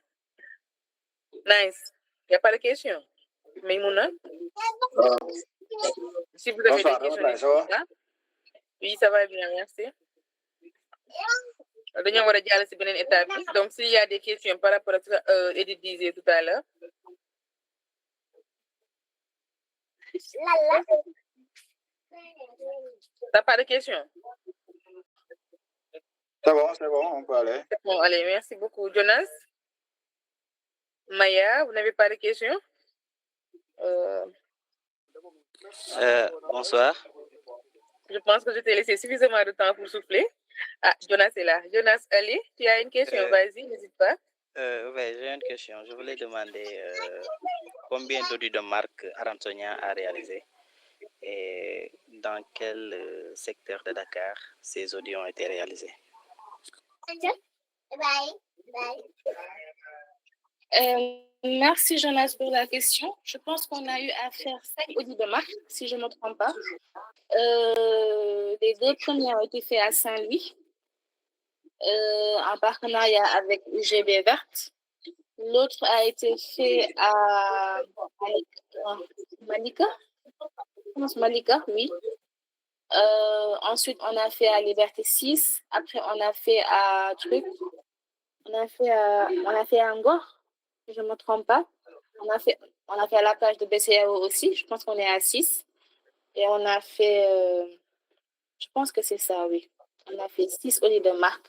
Nice. Il n'y a pas de question. Mais Mouna, si vous avez des questions, oui, ça va bien, merci. Donc, s'il y a des questions par rapport à ce que Edith disait tout à l'heure. T'as pas de questions? C'est bon, on peut aller. Bon, allez, merci beaucoup. Jonas? Maya, vous n'avez pas de questions? Bonsoir. Je pense que je t'ai laissé suffisamment de temps pour souffler. Ah, Jonas est là. Jonas, allez, tu as une question, vas-y, n'hésite pas. Oui, j'ai une question. Je voulais demander combien d'audits de marque Aramsonia a réalisé et dans quel secteur de Dakar ces audits ont été réalisés. Merci Jonas pour la question. Je pense qu'on a eu à faire 5 audits de marque, si je ne me trompe pas. Les 2 premiers ont été faits à Saint-Louis, en partenariat avec UGB Verte. L'autre a été fait à Malika. Malika, oui. Ensuite, on a fait à Liberté 6. Après, on a fait à Truc. On a fait à Angor, si je ne me trompe pas. On a fait à la plage de BCAO aussi. Je pense qu'on est à 6. Et on a fait, je pense que c'est ça, oui. On a fait 6 audits de marque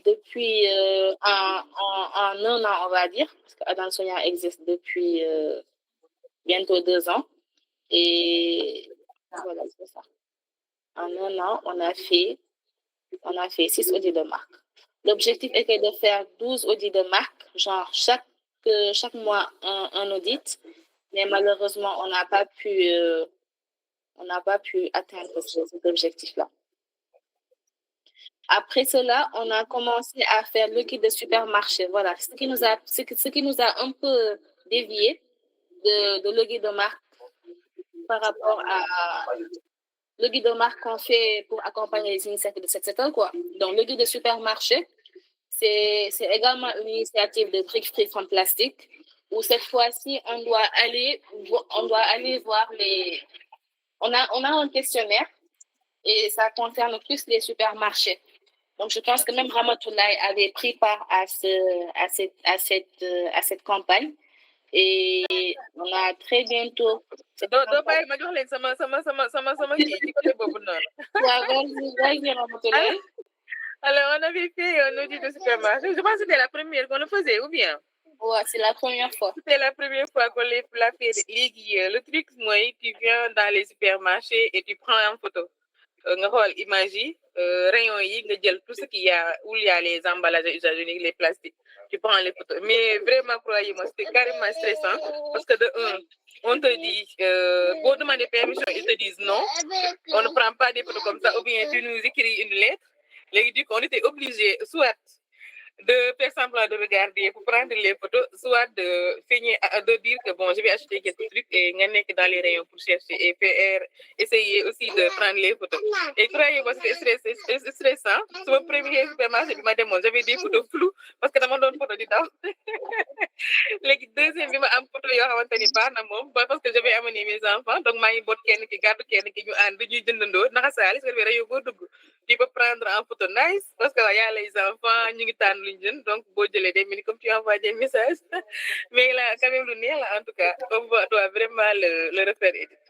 depuis en 1 an, on va dire, parce qu'Adam Sonia existe depuis bientôt 2 ans. Et voilà, c'est ça. En 1 an, on a fait 6 audits de marque. L'objectif était de faire 12 audits de marque, genre chaque mois un audit, mais malheureusement, on n'a pas pu atteindre cet objectif-là. Après cela, on a commencé à faire le guide de supermarché. Voilà, ce qui nous a un peu dévié de le guide de marque par rapport à le guide de marque qu'on fait pour accompagner les initiatives de cette secteur, quoi. Donc, le guide de supermarché, c'est également une initiative de Brick Free from Plastic où cette fois-ci, on doit aller voir on a un questionnaire et ça concerne plus les supermarchés. Donc, je pense que même Ramatoulaye avait pris part à cette campagne. Et on a très bientôt... Vas-y, Ramatoulaye. Alors, on avait fait un audit de supermarché. Je pense que c'était la première qu'on le faisait, ou bien? Ouais, c'est la première fois. C'était la première fois qu'on l'a fait. Le truc, moi, tu viens dans les supermarchés et tu prends en photo. Nga xool image yi rayon yi nga jël tout ce qu'il y a où il y a les emballages usagés les plastiques tu prends les photos mais vraiment croyez-moi c'était carrément stressant parce que de un on te dit boo demander permission ils te disent non on ne prend pas des photos comme ça ou bien tu nous écris une lettre léegi du coup on était obligé soit de faire semblant de regarder pour prendre les photos, soit de finir de dire que bon, je vais acheter quelques trucs et gagner dans les rayons pour chercher et faire, essayer aussi de prendre les photos. Et croyez-moi, c'était stressant. Sur mon premier supermarché, j'avais des photos floues parce que dans mon photo du temps. Les deuxième bi ma am photo yoo xamante ni baax na moom parce que j'avais amené mes enfants donc maa ngi boot kenn ki gàddu kenn ki ñu ànd ñuy jëndandoo naxasaali su ko defee rayon boo dugg tu peux prendre en photo nice parce que y a les enfants ñu ngi tànn luñu jënd donc boo jëlee day mel ni comme tu envoies des messages mais là quand même lu neex la en tout cas on doit vraiment le refaire Edith.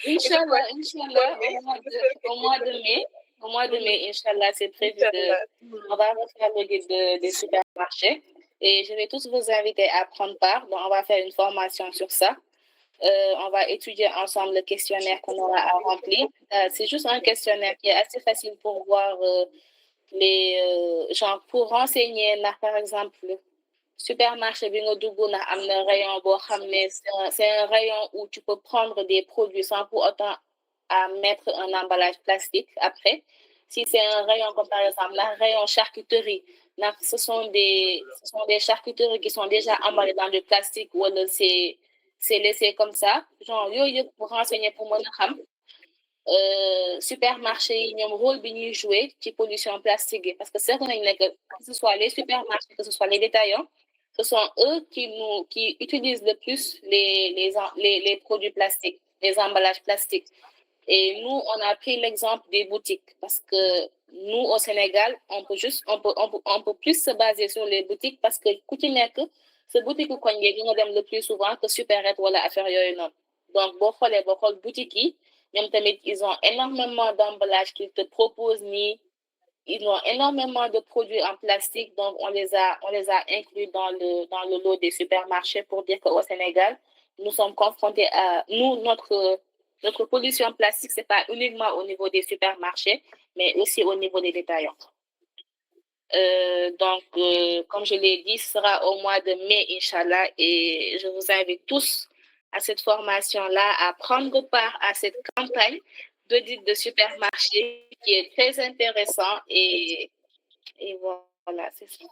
Inch'Allah, au mois de mai, Inch'Allah, c'est prévu on va refaire le guide des supermarchés et je vais tous vous inviter à prendre part. Donc, on va faire une formation sur ça. On va étudier ensemble le questionnaire qu'on aura à remplir. C'est juste un questionnaire qui est assez facile pour voir genre pour renseigner, par exemple, supermarché bi nga dugg na am na rayon boo xam ne c'est un rayon où tu peux prendre des produits sans pour autant à mettre un emballage plastique après. Si c'est un rayon comme par exemple la rayon charcuterie, ce sont des charcuteries qui sont déjà emballées dans du plastique ou c'est laissé comme ça. Genre yooyu yëpp pour renseigner pour mën a xam supermarché yi ñoom rôle bi ñuy jouer ci pollution plastique parce que c'est nañ ne que ce soit les supermarchés que ce soit les détaillants ce sont eux qui utilisent le plus les produits plastiques, les emballages plastiques. Et nous, on a pris l'exemple des boutiques parce que nous, au Sénégal, on peut plus se baser sur les boutiques parce que ku ci nekk ce boutique ko ñi nga dem le plus souvent que Supérette wala affaire yooyu noonu. Donc, boo xool boutique yi ñoom tamit ils ont énormément d'emballages qu'ils te proposent ils ont énormément de produits en plastique, donc on les a inclus dans le lot des supermarchés pour dire qu'au Sénégal, nous sommes confrontés à notre pollution plastique, c'est pas uniquement au niveau des supermarchés, mais aussi au niveau des détaillants. Donc, comme je l'ai dit, ce sera au mois de mai, Inch'Allah, et je vous invite tous à cette formation-là, à prendre part à cette campagne d'audit de supermarché qui est très intéressant et voilà, c'est ça.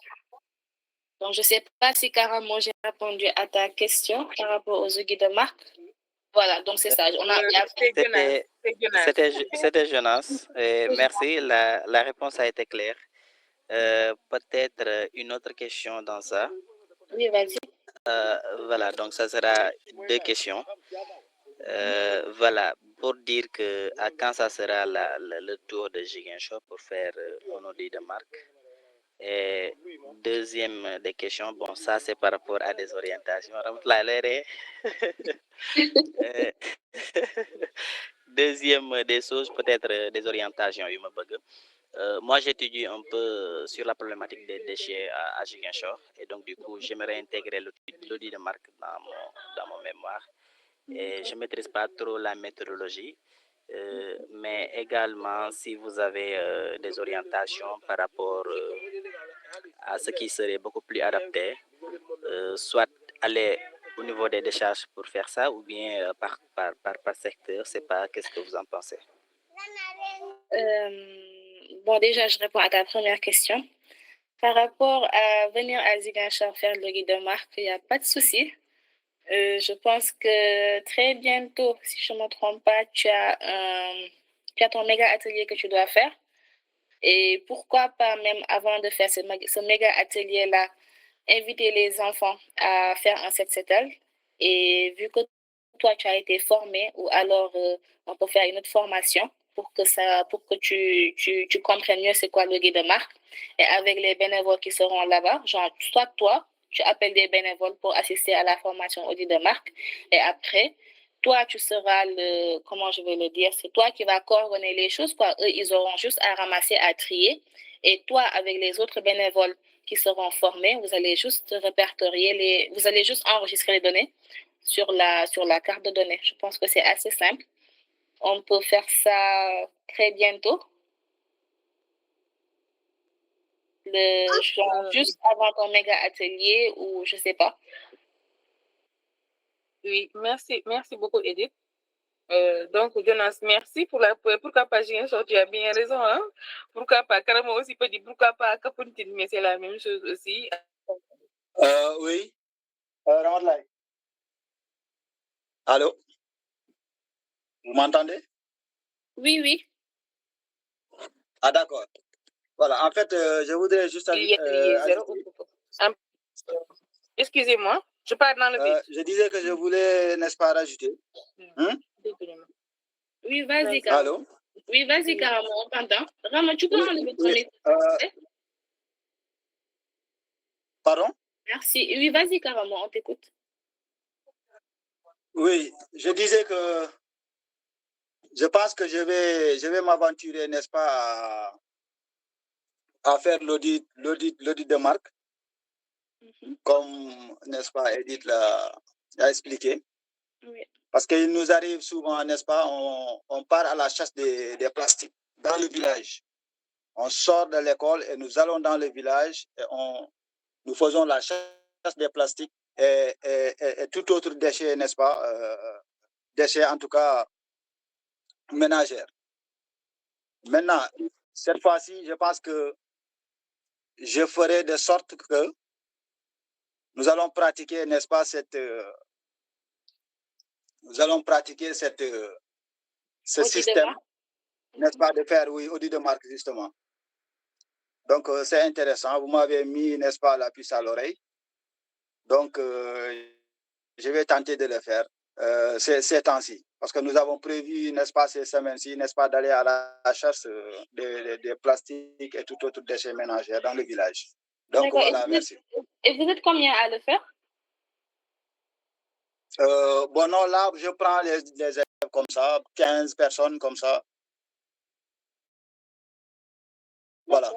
Donc, je ne sais pas si carrément j'ai répondu à ta question par rapport aux guides de marque. Voilà, donc c'est ça. C'était Jonas. Merci, la réponse a été claire. Peut-être une autre question dans ça. Oui, vas-y. Voilà, donc ça sera 2 questions. Voilà, pour dire que à quand ça sera le tour de Ziguinchor pour faire un audit de marque. Et deuxième des questions, bon, ça c'est par rapport à des orientations. Deuxième des choses, peut-être des orientations. Moi, j'étudie un peu sur la problématique des déchets à Ziguinchor. Et donc, du coup, j'aimerais intégrer l'audit de marque dans mon mémoire. Et je ne maîtrise pas trop la méthodologie. Mais également, si vous avez des orientations par rapport à ce qui serait beaucoup plus adapté, soit aller au niveau des décharges pour faire ça, ou bien par secteur, je ne sais pas, qu'est-ce que vous en pensez? Bon, déjà, je réponds à ta première question. Par rapport à venir à Ziguinchor faire le guide de marque, il n'y a pas de souci. Je pense que très bientôt, si je ne me trompe pas, tu as ton méga atelier que tu dois faire. Et pourquoi pas même avant de faire ce méga atelier-là, inviter les enfants à faire un set-settle. Et vu que toi, tu as été formé, ou alors on peut faire une autre formation pour que tu comprennes mieux c'est quoi le guide de marque. Et avec les bénévoles qui seront là-bas, genre, toi, tu appelles des bénévoles pour assister à la formation au guide de marque. Et après, toi, tu seras comment je vais le dire, c'est toi qui vas coordonner les choses, quoi. Eux, ils auront juste à ramasser, à trier. Et toi, avec les autres bénévoles qui seront formés, vous allez juste répertorier vous allez juste enregistrer les données sur la carte de données. Je pense que c'est assez simple. On peut faire ça très bientôt. Juste avant ton méga atelier ou je sais pas. Oui, merci beaucoup, Edith. Donc, Jonas, merci pourquoi pas j'ai tu as bien raison, hein? Pourquoi pas, carrément aussi peut dire pourquoi pas Kapuntine, mais c'est la même chose aussi. Oui. Ramadlaï. Allô? Vous m'entendez? Oui, oui. Ah, d'accord. Voilà, en fait, je voudrais juste Excusez-moi, je parle dans le vide. Je disais que je voulais, n'est-ce pas, rajouter. Oui, vas-y, Allô? Oui, vas-y, carrément, on t'entend. Rama, tu peux enlever ton micro. Pardon? Merci. Oui, vas-y, carrément, on t'écoute. Oui, je disais que je pense que je vais m'aventurer, n'est-ce pas, à faire l'audit de marque, comme, n'est-ce pas, Edith l'a expliqué. Oui. Parce qu'il nous arrive souvent, n'est-ce pas, on part à la chasse des plastiques dans le village. On sort de l'école et nous allons dans le village et nous faisons la chasse des plastiques et tout autre déchet, n'est-ce pas, déchets en tout cas ménagères. Maintenant, cette fois-ci, je pense que je ferai de sorte que nous allons pratiquer, n'est-ce pas, ce système, n'est-ce pas, de faire, oui, audit de marque, justement. Donc, c'est intéressant. Vous m'avez mis, n'est-ce pas, la puce à l'oreille. Donc, je vais tenter de le faire ces temps-ci. Parce que nous avons prévu, n'est-ce pas, ces semaines-ci, n'est-ce pas, d'aller à la chasse des plastiques et tout autre déchets ménagers dans le village. Donc, voilà, merci. Et vous êtes combien à le faire? Bon, non, là, je prends les élèves comme ça, 15 personnes comme ça. Voilà.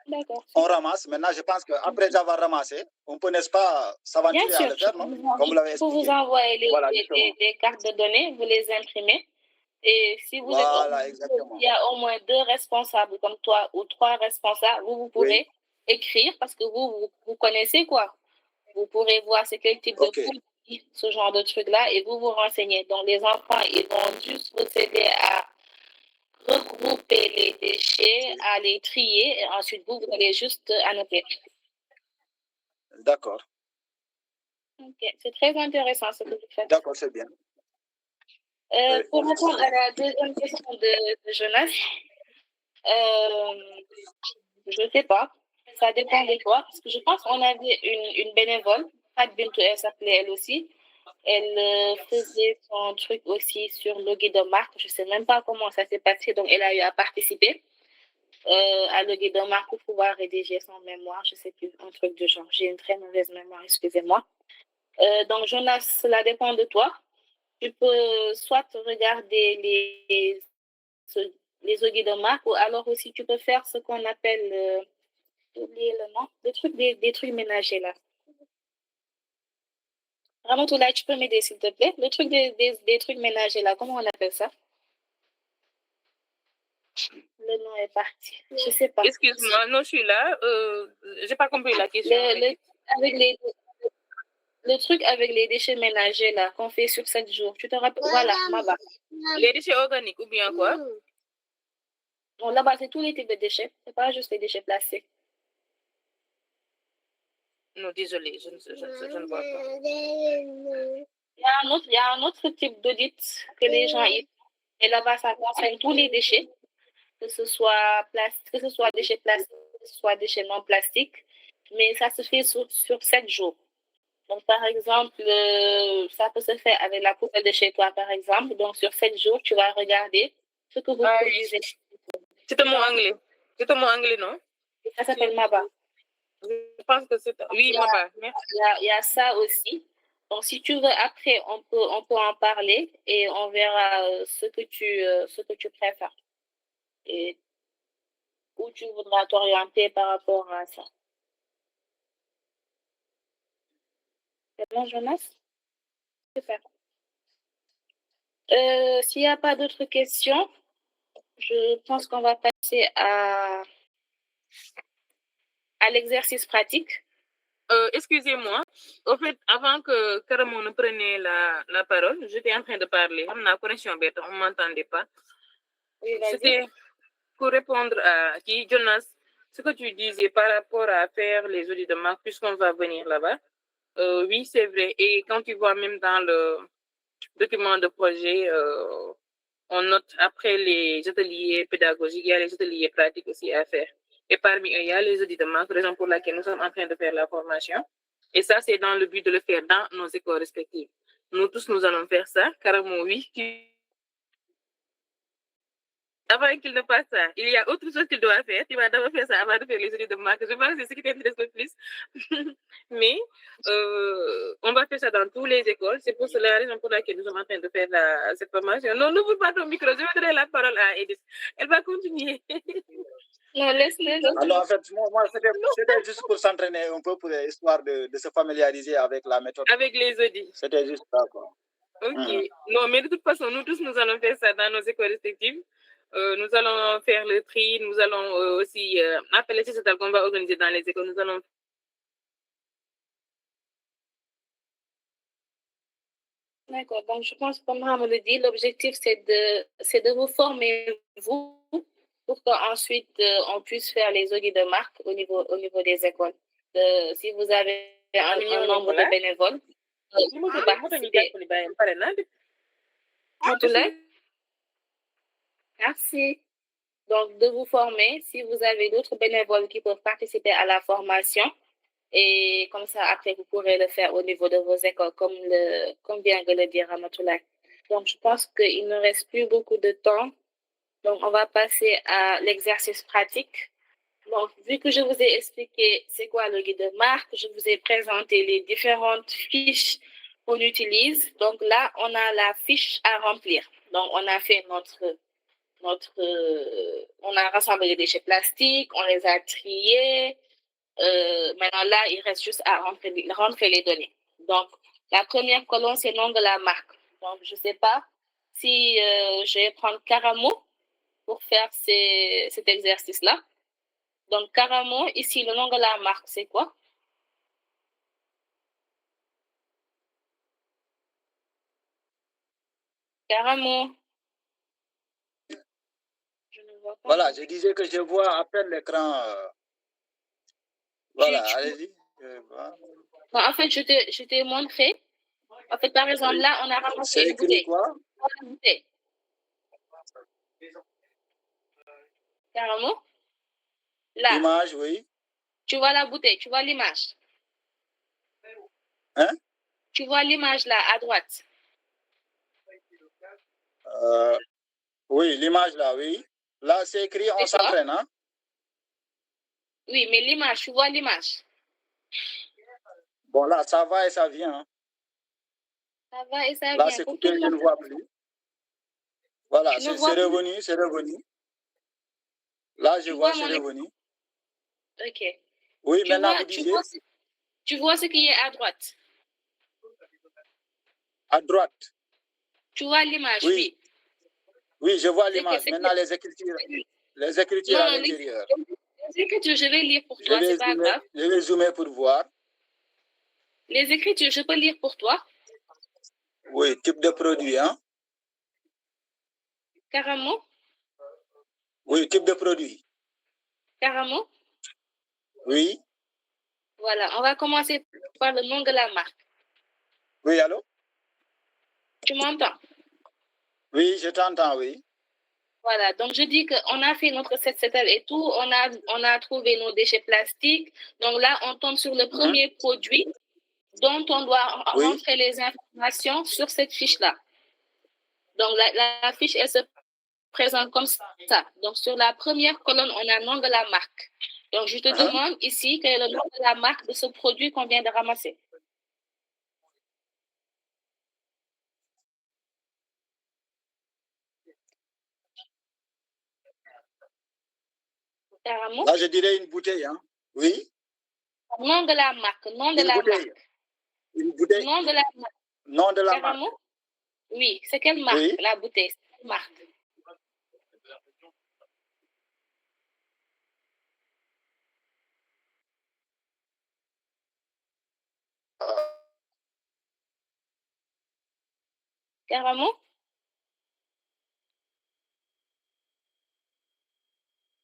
D'accord. On ramasse. Maintenant, je pense qu'après avoir ramassé, on peut, n'est-ce pas, s'aventurer à le faire, non? Comme vous l'avez expliqué. Vous envoyer des cartes de données, vous les imprimez. Et si vous êtes il y a au moins 2 responsables comme toi ou 3 responsables, vous pourrez écrire parce que vous connaissez quoi. Vous pourrez voir c'est quel type de produit, ce genre de truc-là, et vous renseignez. Donc, les enfants, ils vont juste vous aider à regrouper les déchets, à les trier, et ensuite, vous allez juste annoter. D'accord. Ok, c'est très intéressant ce que vous faites. D'accord, c'est bien. Pour répondre à la deuxième question de Jonas, je ne sais pas. Ça dépend de toi. Parce que je pense qu'on avait une bénévole, Fat Bintou, elle s'appelait elle aussi. Elle faisait son truc aussi sur le guide de marque. Je ne sais même pas comment ça s'est passé. Donc, elle a eu à participer à le guide de marque pour pouvoir rédiger son mémoire. Je ne sais plus, un truc de genre. J'ai une très mauvaise mémoire, excusez-moi. Donc, Jonas, cela dépend de toi. Tu peux soit regarder les guides de marque ou alors aussi tu peux faire ce qu'on appelle, j'ai oublié le nom, des trucs ménagers là. Ramatoulaye, tu peux m'aider s'il te plaît? Le truc des trucs ménagers là, comment on appelle ça? Le nom est parti. Je sais pas. Excuse-moi, non, je suis là. J'ai pas compris la question. Le truc avec les déchets ménagers là qu'on fait sur 7 jours. Tu te rappelles? Voilà, Maba. Les déchets organiques ou bien quoi? Non, là-bas, c'est tous les types de déchets. C'est pas juste les déchets plastiques. Non, désolé, je ne vois pas. Il y a un autre type d'audit que les gens y font. Et là-bas, ça concerne tous les déchets, que ce soit déchets plastiques, que ce soit déchets non plastiques. Mais ça se fait sur 7 jours. Donc, par exemple, ça peut se faire avec la poubelle de chez toi, par exemple. Donc, sur 7 jours, tu vas regarder ce que vous produisez. C'est un mot anglais. C'est un mot anglais, non? Ça s'appelle Maba. Je pense que c'est... Oui, Maba. Merci. Il y a ça aussi. Donc, si tu veux, après, on peut en parler et on verra ce que tu préfères et où tu voudras t'orienter par rapport à ça. C'est bon, Jonas? Super. S'il n'y a pas d'autres questions, je pense qu'on va passer à l'exercice pratique. Excusez-moi. Au fait, avant que Karamon ne prenne la parole, j'étais en train de parler. La connexion bête, on ne m'entendait pas. Oui, vas-y. C'était pour répondre à qui, Jonas, ce que tu disais par rapport à faire les audits de marque, puisqu'on va venir là-bas. Oui, c'est vrai. Et quand tu vois même dans le document de projet, on note après les ateliers pédagogiques, il y a les ateliers pratiques aussi à faire. Et parmi eux, il y a les audits de marque, raison pour laquelle nous sommes en train de faire la formation. Et ça, c'est dans le but de le faire dans nos écoles respectives. Nous tous, nous allons faire ça, carrément, oui. Avant qu'il ne fasse ça, il y a autre chose qu'il doit faire. Tu vas d'abord faire ça avant de faire les audits de marque. Je pense que c'est ce qui t'intéresse le plus. Mais on va faire ça dans toutes les écoles. C'est pour cela la raison pour laquelle nous sommes en train de faire cette formation. Non, n'ouvre pas ton micro. Je vais donner la parole à Edith. Elle va continuer. Non, laisse-le. Alors, en fait, moi c'était juste pour s'entraîner un peu, pour histoire de se familiariser avec la méthode. Avec les audits. C'était juste ça, quoi. Ok. Non, mais de toute façon, nous tous, nous allons faire ça dans nos écoles respectives. Nous allons faire le tri. Nous allons aussi appeler ces étapes qu'on va organiser dans les écoles. Nous allons. D'accord. Donc, je pense, comme Ramon le dit, l'objectif, c'est de vous former, vous, pour qu'ensuite, on puisse faire les audits de marque au niveau des écoles. Si vous avez un nombre de bénévoles, vous participez. Merci. Donc, de vous former, si vous avez d'autres bénévoles qui peuvent participer à la formation, et comme ça, après, vous pourrez le faire au niveau de vos écoles, comme vient de le dire Ramatoulaye. Donc, je pense qu'il ne reste plus beaucoup de temps. Donc, on va passer à l'exercice pratique. Donc, vu que je vous ai expliqué c'est quoi le guide de marque, je vous ai présenté les différentes fiches qu'on utilise. Donc là, on a la fiche à remplir. Donc, on a fait on a rassemblé les déchets plastiques, on les a triés. Maintenant, là, il reste juste à rentrer les données. Donc, la première colonne, c'est le nom de la marque. Donc, je ne sais pas si je vais prendre Caramo pour faire cet exercice-là. Donc, Caramo, ici, le nom de la marque, c'est quoi? Caramo. Voilà, je disais que je vois à peine l'écran. Voilà, allez-y. Non, en fait, je t'ai montré. En fait, par exemple, là, on a ramassé une bouteille. Quoi? Caramo. Là. L'image, oui. Tu vois la bouteille, tu vois l'image. Hein? Tu vois l'image là, à droite. Oui, l'image là, oui. Là, c'est écrit on s'entraîne, hein? Oui, mais l'image, tu vois l'image. Bon, là, ça va et ça vient. Hein? Ça va et ça vient. Là, c'est coupé, je ne vois plus. Voilà, c'est revenu, c'est revenu. Là, je vois, c'est revenu. Ok. Oui, maintenant, vous disiez. Tu vois ce qui est à droite. À droite. Tu vois l'image, oui. Oui, je vois l'image. Maintenant, les écritures à l'intérieur. Les écritures, je vais lire pour toi, c'est pas grave. Je vais zoomer pour voir. Les écritures, je peux lire pour toi. Oui, type de produit, hein? Caramo. Oui, type de produit. Caramo. Oui. Voilà, on va commencer par le nom de la marque. Oui, allô? Tu m'entends? Oui, je t'entends, oui. Voilà, donc je dis qu'on a fait notre set-setal et tout, on a trouvé nos déchets plastiques. Donc là, on tombe sur le premier produit dont on doit rentrer les informations sur cette fiche-là. Donc la fiche, elle se présente comme ça. Donc sur la première colonne, on a le nom de la marque. Donc je te demande ici quel est le nom de la marque de ce produit qu'on vient de ramasser. Carrément. Là, je dirais une bouteille, hein. Oui. Nom de la marque. Nom de Une la bouteille. marque. Une bouteille. Nom de la marque. Nom de la marque. Carrément. Oui, c'est quelle marque, Oui. la bouteille? C'est quelle marque? Carrément.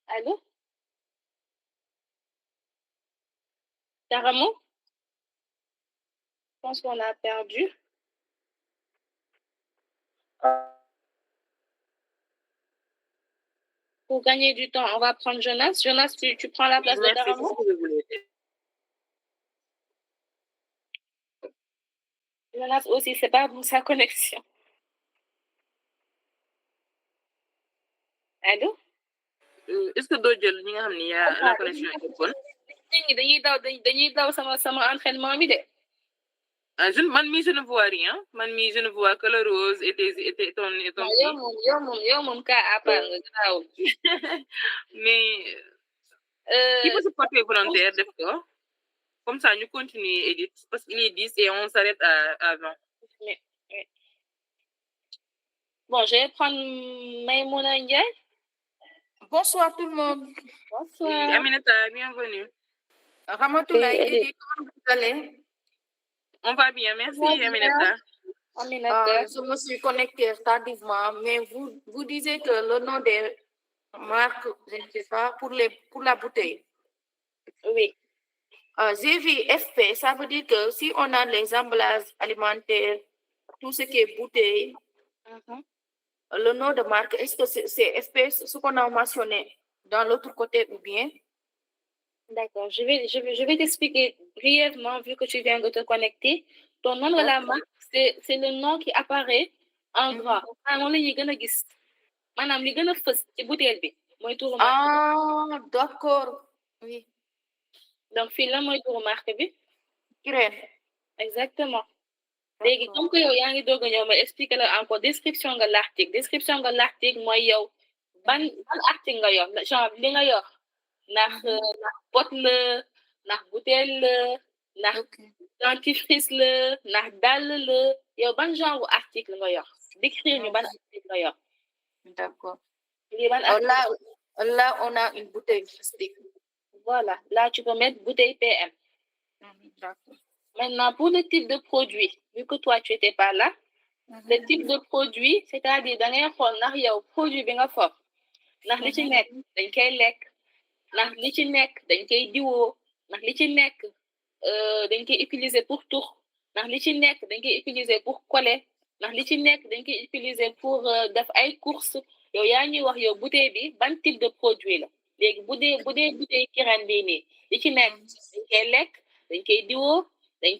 Allô? Carrément. Je pense qu'on a perdu. Pour gagner du temps, on va prendre Jonas. Jonas, tu prends la place de Merci, c'est Carrément? ce que je voulais dire. Jonas aussi, c'est pas bon sa connexion. Allô? Est-ce que doo jël ñi nga xam ni yaa la connexion est bonne? Nit ñi dañuy daw sama entraînement bi de. Man mi je ne vois rien. Man mi je ne vois que le rose et ton yow moom cas à part nga garaawul. Mais qui peut se porter volontaire def ko? Comme ça, nous continuons, Edith, parce qu'il est 10 et on s'arrête à 20. Oui. Bon, je vais prendre Maïmouna Ndiaye. Bonsoir tout le monde. Bonsoir. Aminata, bienvenue. Ramatoulaye, Edith, comment vous allez? On va bien, merci bien. Aminata. Aminata. Je me suis connectée tardivement, mais vous disiez que le nom des marques, je ne sais pas, pour la bouteille. Oui. J'ai vu FP, ça veut dire que si on a les emballages alimentaires, tout ce qui est bouteille, le nom de marque, est-ce que c'est FP, ce qu'on a mentionné dans l'autre côté ou bien? D'accord, je vais t'expliquer brièvement, vu que tu viens de te connecter. Ton nom de la marque, c'est le nom qui apparaît en gras. Maanaam la ñuy gën a gis. Maanaam li gën a fës ci bouteille bi mooy turu marque. Ah, d'accord. Oui. Donc fii la mooy turu marque bi. Kirène. Exactement. Léegi comme que yow yaa ngi doog a ñëw ma expliquer la encore description nga l'article. Description nga l'article mooy yow ban article nga yor genre li nga yor. Ndax pot la, ndax bouteille la, ndax dentifrice la, ndax dàll la, yow ban genre article nga yor. Décrire ñu ban article nga yor. D'accord. Ban article. Là, on a une bouteille plastique. Voilà, là tu peux mettre bouteille PM. D'accord. Maintenant, pour le type de produit, vu que toi tu n'étais pas là, le type de produit, c'est-à-dire da ngay xool ndax yow produit bi nga for ndax li ci nekk dañ koy lekk ndax li ci nekk dañ koy diwoo ndax li ci nekk dañ koy utiliser pour tux ndax li ci nekk dañ koy utiliser pour coller ndax li ci nekk dañ koy utiliser pour def ay courses yow yaa ñuy wax yow bouteille bi ban type de produit la léegi bu dee bouteille Kirène bii nii li ci nekk dañ koy lekk dañ koy diwoo dañ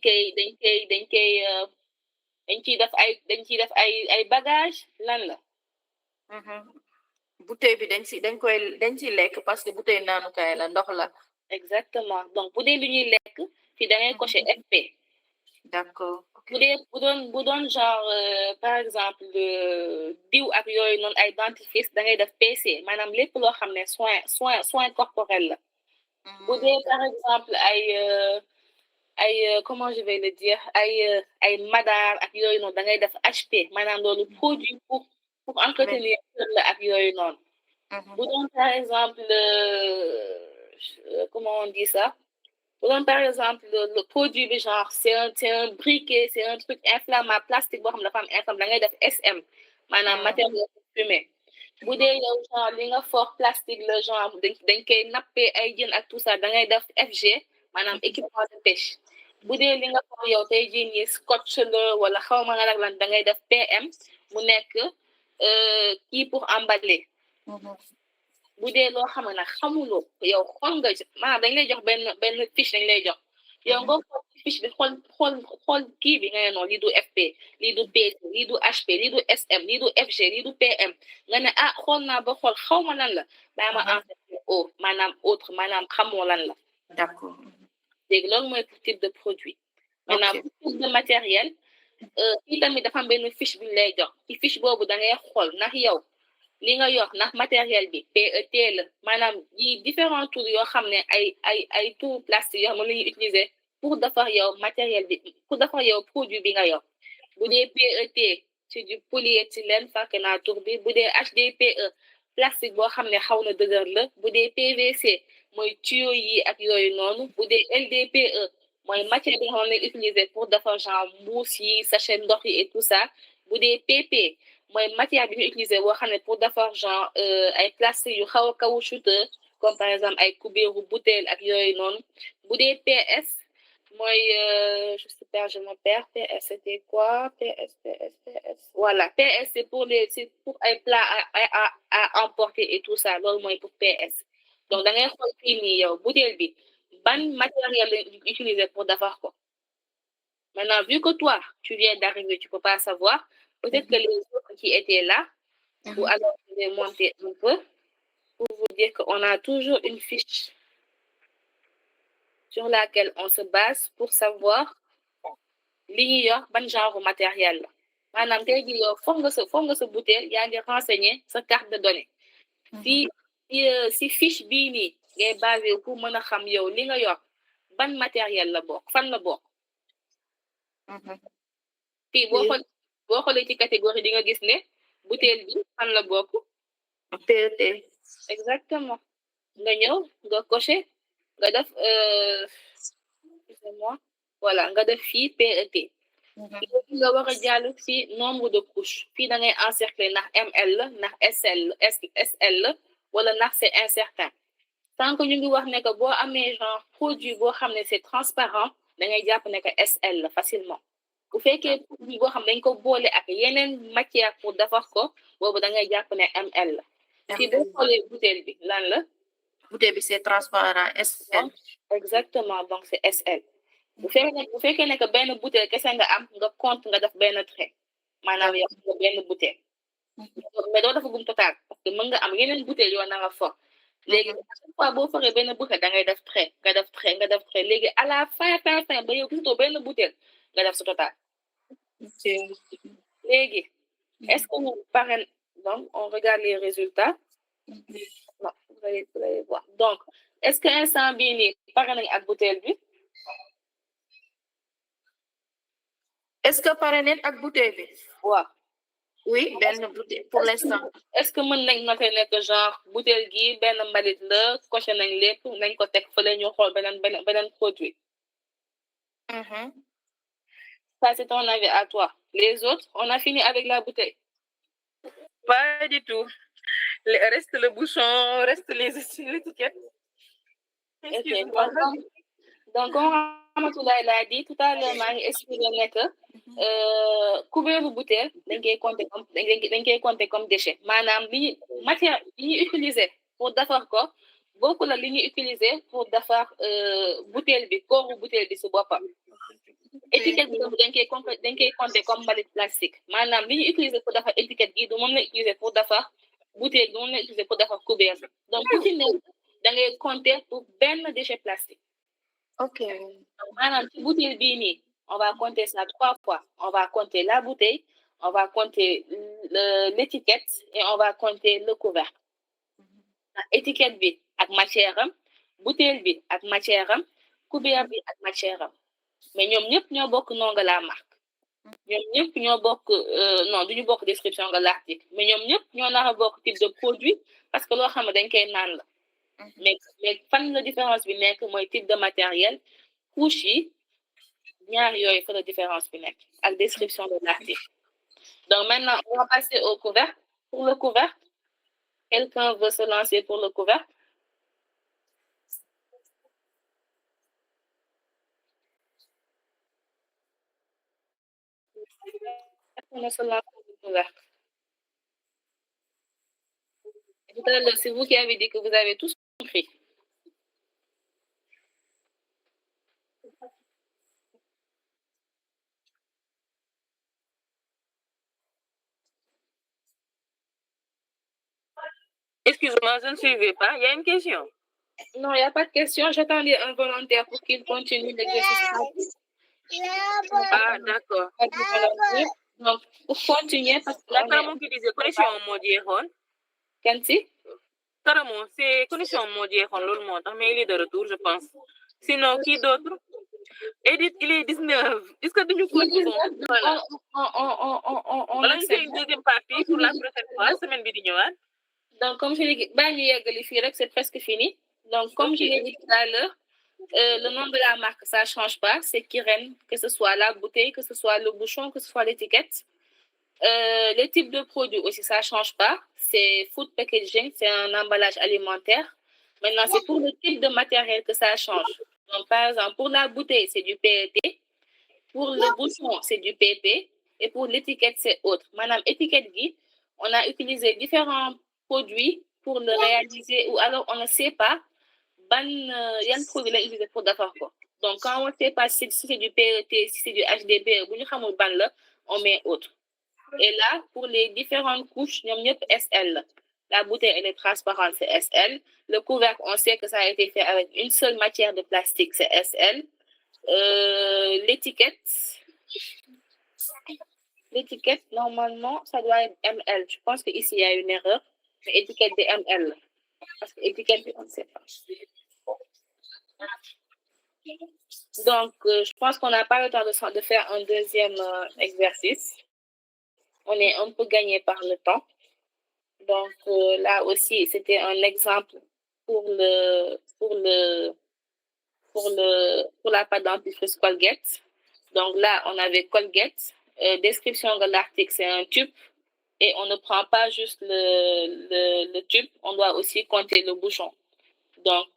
ciy def ay bagage lan la. Bouteille bi dañ ci lekk parce que bouteille naanukaay la ndox la. Exactement donc bu dee lu ñuy lekk fii da ngay cocher FP. D'accord. bu doon genre par exemple diw ak yooyu noonu ay dentifrice da ngay def PC maanaam lépp loo xam ne soin corporel la. bu dee par exemple ay comment je vais le dire ay madar ak yooyu noonu da ngay def HP maanaam loolu produit pour entretenir la ak yooyu noonu. bu doon par exemple comment on dit ça. Bu doon par exemple le produit bi genre c'est un briquet c'est un truc inflammable plastique boo xam ne dafa am inflammable da ngay def SM maanaam matériel fumé. bu dee yow genre li nga for plastique la genre dañ koy nappee ay jën ak tout ça da ngay def FG maanaam équipement de pêche. bu dee li nga for yow tey jii nii scotch la wala xaw ma nga nag lan da ngay def PM mu nekk kii pour emballer. bu dee loo xam ne nag xamuloo yow xool nga maanaam dañ lay jox benn fiche dañ lay jox yow nga xool fiche bi xool kii bi nga ne noonu lii du FP lii du PC lii du HP lii du SM lii du FG lii du PM nga ne xool naa ba xool xaw ma lan la bàyyi ma enseigné maanaam autre maanaam xamoo lan la. D'accord. léegi loolu mooy type de produit. maintenant pour type de matériel fii tamit dafa am benn fiche bi lay jox ci fiche boobu da ngay xool ndax yow li nga yor ndax matériel bi PET la maanaam yi différents tours yoo xam ne ay tours plastique yoo xam ne la ñuy utiliser pour defar yow matériel bi pour defar yow produit bi nga yor bu dee PET c'est du polyéthylène fàkk naa tur bi bu dee HDPE plastique boo xam ne xaw na dëgër la bu dee PVC mooy tuyau yi ak yooyu noonu bu dee LDPE mooy matière bi nga xam ne utiliser pour defar genre mousse yi sachet ndox yi et tout ça bu dee PP mooy matière bi ñu utiliser boo xam ne pour defar genre ay plastique yu xaw a caoutchouteux comme par exemple ay kubéeru bouteille ak yooyu noonu bu dee PS mooy je me perds PS c'était quoi PS voilà PS c'est pour ay plats à emporter et tout ça loolu mooy pour PS donc da ngay xool fii nii yow bouteille bi ban matériel la utiliser pour defar ko maintenant vu que toi tu viens d'arriver tu peux pas savoir peut-être que les autres qui étaient là ou alors je vais monter un peu pour vous dire qu'on a toujours une fiche sur laquelle on se base pour savoir li ñu yor ban genre matériel la maanaam tey jii yow foog nga sa bouteille yaa ngi renseigner sa carte de données si fiche bii nii ngay basé pour mën a xam yow li nga yor ban matériel la bokk fan la bokk fii boo xoolee ci catégorie di nga gis ne bouteille bi fan la bokk PET exactement nga ñëw nga coché nga def excusez-moi voilà nga def fii PET nga war a jàll ci nombre de couches fii da ngay encercler ndax ML la ndax SL la wala ndax c'est incertain tant que ñu ngi wax ne que boo amee genre produit boo xam ne c'est transparent da ngay jàpp ne que SL la facilement bu fekkee produit boo xam ne dañ ko boole ak yeneen matière pour defar ko boobu da ngay jàpp ne ML la fii boo xoolee bouteille bi lan la bouteille bi c'est transparent SL exactement donc c'est SL bu fekkee ne que benn bouteille kese nga am nga compte nga def benn trait maanaam yow nga benn bouteille mais doo dafa gum total parce que mën nga am yeneen bouteille yoo na nga for léegi à chaque fois boo foree benn bouteille da ngay def trait nga def trait léegi à la fin ba yow gisatoo benn bouteille nga def sa total léegi est-ce que nous parrain donc on regarde les résultats non vous allez voir donc est-ce que instant bii nii pare nañ ak bouteille bi est-ce que pare nañ ak bouteille bi waaw oui benn bouteille pour l'instant est-ce que mën nañ noter ne que genre bouteille gi benn mbalit la coché nañ lépp nañ ko teg fële ñu xool beneen produit ça c'est ton avis à toi les autres on a fini avec la bouteille Pas du tout. Reste le bouchon, reste les étiquettes. Excuse-moi. Donc, comme Ramatoulaye l'a dit tout à l'heure, maa ngi expliqué ne que couvercle bouteille dañ koy compter comme déchet maanaam matière li ñuy utiliser pour defar ko bokkul la li ñuy utiliser pour defar bouteille bi kooru bouteille bi si boppam étiquette bi dañ koy compter comme mbalit plastique maanaam li ñuy utiliser pour defar étiquette gi du moom la utiliser pour defar bouteille bi moom la utiliser pour defar couvercle bi donc ku ci nekk da ngay compter pour benn déchet plastique. Ok. Maanaam ci bouteille bii nii on va compter ça 3 fois on va compter la bouteille on va compter l'étiquette et on va compter le couvercle. Étiquette bi ak matière am bouteille bi ak matière am couvercle bi ak matière am mais ñoom ñëpp ñoo bokk nom de la marque ñoom ñëpp ñoo bokk non duñu bokk description de l'article mais ñoom ñëpp ñoo nar a bokk type de produit parce que loo xam ne dañ koy naan la mais fan la différence bi nekk mooy type de matériel couche yi ñaar yooyu fa la différence bi nekk ak description de l'article. Donc maintenant on va passer au couvercle. Pour le couvercle, quelqu'un veut se lancer pour le couvercle? On se lance pour le couvercle. Tout à l'heure, c'est vous qui avez dit que vous avez tous compris. Excuse-moi, je ne suivais pas. Il y a une question. Non, il n'y a pas de question. J'attendais un volontaire pour qu'il continue l'exercice. Ah, d'accord. Donc, pour continuer, parce que la femme qui disait connexion moo jeexoon. Kanti? Carrément, c'est connexion moo jeexoon loolu moo tax mais il est de retour, je pense. Sinon, qui d'autre? Edith, il est 19. Est-ce que duñu continuer? Voilà. On Wala ñu fait une accélère. deuxième partie pour la prochaine fois, semaine bi di ñëwaat. Donc, comme je l'ai dit, c'est presque fini. Donc, comme je l'ai dit tout à l'heure, le nom de la marque, ça ne change pas. C'est Kiren, que ce soit la bouteille, que ce soit le bouchon, que ce soit l'étiquette. Les types de produits aussi, ça ne change pas. C'est food packaging, c'est un emballage alimentaire. Maintenant, c'est pour le type de matériel que ça change. Donc, par exemple, pour la bouteille, c'est du PET. Pour le bouchon, c'est du PP. Et pour l'étiquette, c'est autre. Madame, étiquette Guy, on a utilisé différents produits pour le réaliser, ou alors on ne sait pas il y a un produit là utilisé pour d'accord quoi. Donc quand on ne sait pas si c'est du PET, si c'est du HDP, on met autre. Et là, pour les différentes couches, il y a SL. La bouteille, elle est transparente, c'est SL. Le couvercle, on sait que ça a été fait avec une seule matière de plastique, c'est SL. L'étiquette, normalement, ça doit être ML. Je pense qu'ici, il y a une erreur. Mais étiquette de ML. Parce que étiquette, on ne sait pas. Donc, je pense qu'on n'a pas le temps de faire un deuxième exercice. On est un peu gagné par le temps. Donc, là aussi, c'était un exemple pour la pâte dentifrice Colgate. Donc là, on avait Colgate. Description de l'article, c'est un tube. Et on ne prend pas juste le tube, on doit aussi compter le bouchon. Donc,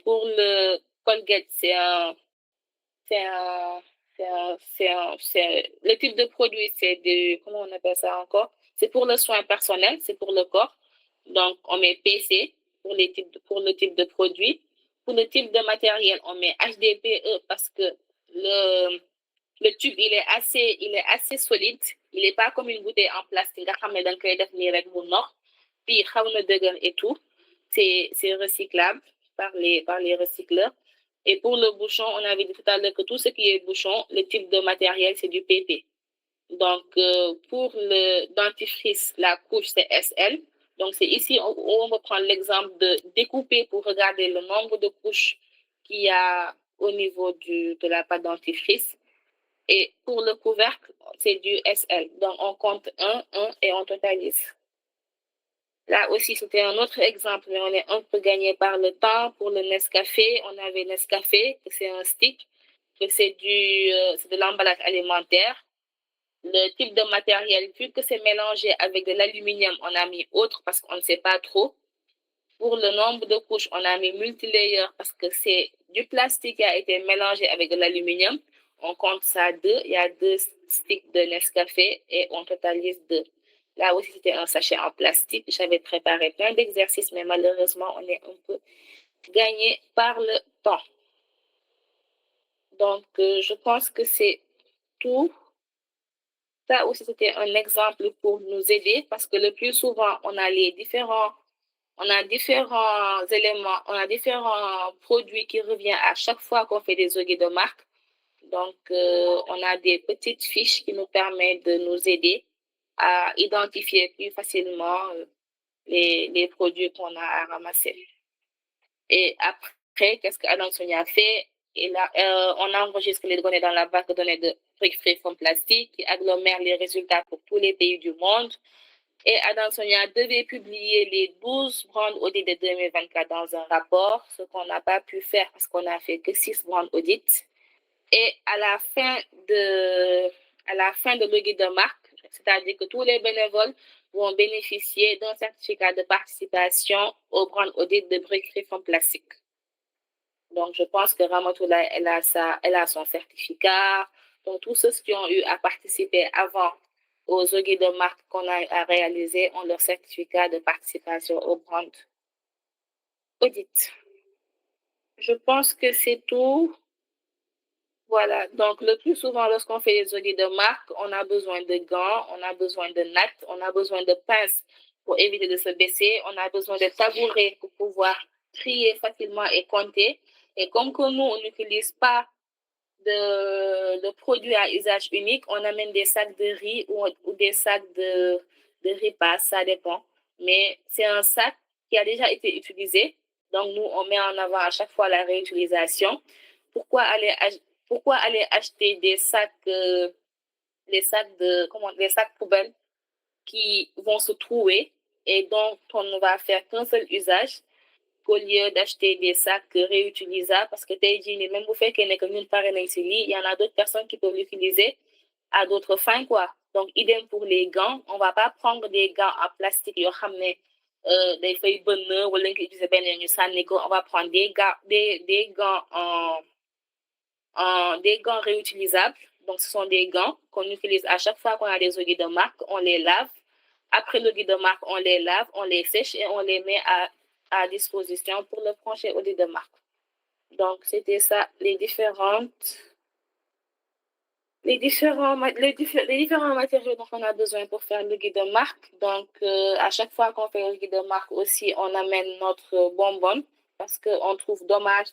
pour le Colgate, le type de produit, comment on appelle ça encore? C'est pour le soin personnel, c'est pour le corps. Donc, on met PC pour le type de produit. Pour le type de matériel, on met HDPE parce que le tube, il est assez solide. Il n'est pas comme une bouteille en plastique. Et tout. C'est recyclable par les recycleurs. Et pour le bouchon, on avait dit tout à l'heure que tout ce qui est bouchon, le type de matériel, c'est du PP. Donc, pour le dentifrice, la couche, c'est SL. Donc, c'est ici où on va prendre l'exemple de découper pour regarder le nombre de couches qu'il y a au niveau de la pâte dentifrice. Et pour le couvercle, c'est du SL. Donc, on compte 1 et on totalise. Là aussi, c'était un autre exemple, mais on est un peu gagné par le temps. Pour le Nescafé, on avait Nescafé, c'est un stick, que c'est de l'emballage alimentaire. Le type de matériel, vu que c'est mélangé avec de l'aluminium, on a mis autre parce qu'on ne sait pas trop. Pour le nombre de couches, on a mis multilayer parce que c'est du plastique qui a été mélangé avec de l'aluminium. On compte ça 2. Il y a 2 sticks de Nescafé et on totalise 2. Là aussi, c'était un sachet en plastique. J'avais préparé plein d'exercices, mais malheureusement, on est un peu gagné par le temps. Donc, je pense que c'est tout. Ça aussi, c'était un exemple pour nous aider parce que le plus souvent, on a différents éléments, on a différents produits qui reviennent à chaque fois qu'on fait des audits de marque. Donc, on a des petites fiches qui nous permettent de nous aider à identifier plus facilement les produits qu'on a à ramasser. Et après, qu'est-ce qu'Adam Sonia a fait? Et là, on enregistre les données dans la base de données de Brick Free from Plastic qui agglomère les résultats pour tous les pays du monde. Et Adam Sonia devait publier les 12 brand audits de 2024 dans un rapport, ce qu'on n'a pas pu faire parce qu'on n'a fait que 6 brand audits. Et à la fin de l'audit de marque, c'est-à-dire que tous les bénévoles vont bénéficier d'un certificat de participation au brand audit de Brick Free from Plastic. Donc, je pense que Ramatoulaye, elle a son certificat. Donc, tous ceux qui ont eu à participer avant aux audits de marque qu'on a à réaliser ont leur certificat de participation au brand audit. Je pense que c'est tout. Voilà. Donc, le plus souvent, lorsqu'on fait les audits de marque, on a besoin de gants, on a besoin de nattes, on a besoin de pinces pour éviter de se baisser, on a besoin de tabourets pour pouvoir trier facilement et compter. Et comme que nous, on n'utilise pas de produits à usage unique, on amène des sacs de riz ou des sacs de riz passe, ça dépend. mais c'est un sac qui a déjà été utilisé. Donc, nous, on met en avant à chaque fois la réutilisation. Pourquoi aller acheter des sacs, des sacs poubelles qui vont se trouver et dont on ne va faire qu'un seul usage au lieu d'acheter des sacs réutilisables parce que même vous faites que nous parlons ici, il y en a d'autres personnes qui peuvent l'utiliser à d'autres fins, quoi. Donc, idem pour les gants, on va pas prendre des gants en plastique, des feuilles bonnes, on va prendre des gants réutilisables. Donc, ce sont des gants qu'on utilise à chaque fois qu'on a des audits de marque, on les lave. Après l'audit de marque, on les lave, on les sèche et on les met à disposition pour le prochain audit de marque. Donc, c'était ça, les différents matériaux dont on a besoin pour faire le guide de marque. Donc, à chaque fois qu'on fait le guide de marque aussi, on amène notre bonbonne parce qu'on trouve dommage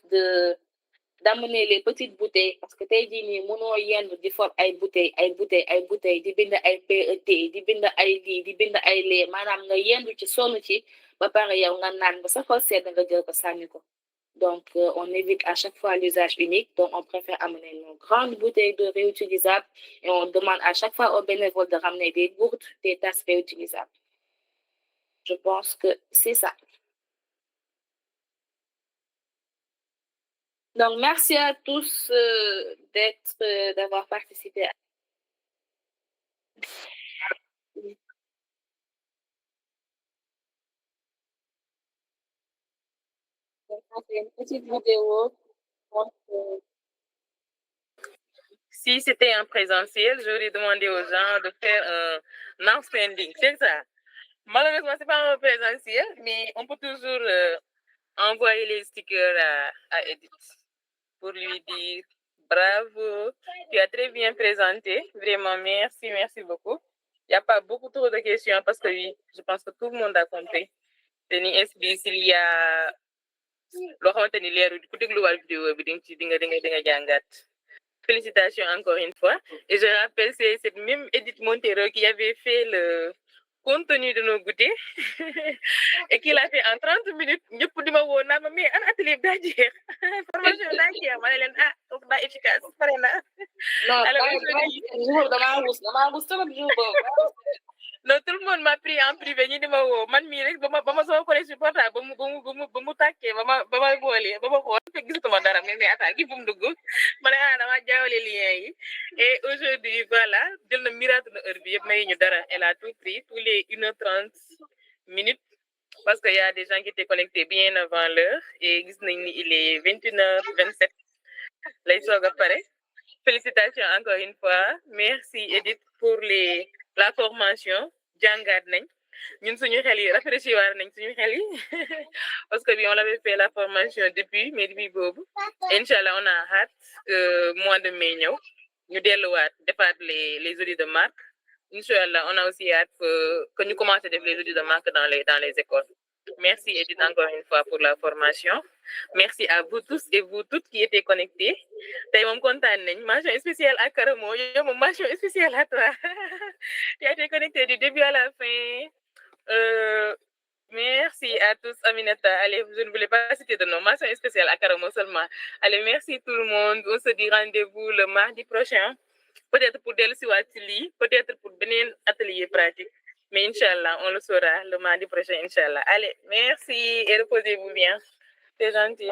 d'amener les petites bouteilles parce que tey jii nii mënoo yenn di for ay bouteilles di bind ay PET di bind ay lii di bind ay lee maanaam nga yendu ci sonn ci ba pare yow nga naan ba sa xol sedd nga jël ko sànni ko. Donc, on évite à chaque fois l'usage unique. Donc, on préfère amener nos grandes bouteilles d'eau réutilisables et on demande à chaque fois aux bénévoles de ramener des gourdes, des tasses réutilisables. Je pense que c'est ça. Donc, merci à tous d'avoir participé. C'est une petite vidéo. Si c'était en présentiel, j'aurais demandé aux gens de faire un outstanding, c'est ça. Malheureusement, c'est pas en présentiel, mais on peut toujours envoyer les stickers à Edith pour lui dire bravo, tu as très bien présenté, vraiment merci beaucoup. Il n'y a pas beaucoup trop de questions parce que oui, je pense que tout le monde a compris. Teni SB s'il y a loo xamante ni leeru ku dégluwaat vidéo bi di nga jàngat. Félicitations encore une fois. Et je rappelle, c'est cette même Edith Montero qui avait fait le contenu de nos goûters et qui l'a fait en 30 minutes. Ñëpp di ma woo naa ma mais an atelier daa jeex formation daa jeex ma ne leen kooku daa efficace pare na. Non, non, tout le monde m'a pris en privé ñi di ma woo man mii rek ba ma sama connexion portable ba mu tàkkee ba ma boolee ba ma xool fekk gisatuma dara mais attends kii fu mu dugg ma ne dama jaawale lien yi et aujourd'hui voilà jël na miracle na heure bi yëpp may ñu dara elle a tout pris tous les 1h30 minutes parce que y a des gens qui étaient connectés bien avant l'heure et gis nañ ni il est 21h27 lay soog a pare. Félicitations encore une fois. Merci Edith pour la formation. Jàngaat nañ ñun suñu xel yi rafraîchi war nañ suñu xel yi parce que on avait fait la formation depuis boobu inchallah on a hâte que mois de mai ñëw ñu delluwaat defaat les audits de marque inchallah on a aussi hâte que ñu commencer def les audits de marque dans les écoles. Merci Edith encore une fois pour la formation. Merci à vous tous et vous toutes qui étaient connectés. Tey moom kontaan nañ mention spéciale à Karamo yow moom mention spéciale à toi. Tu as été connecté du début à la fin. Merci à tous. Aminata, allez, je ne voulais pas citer de nom. Mention spéciale à Karamo seulement. Allez, merci tout le monde. On se dit rendez-vous le mardi prochain. Peut-être pour dellusiwaat ci lii, peut-être pour beneen atelier pratique. Mais Inch'Allah, on le saura le mardi prochain, Inch'Allah. Allez, merci et reposez-vous bien. C'est gentil.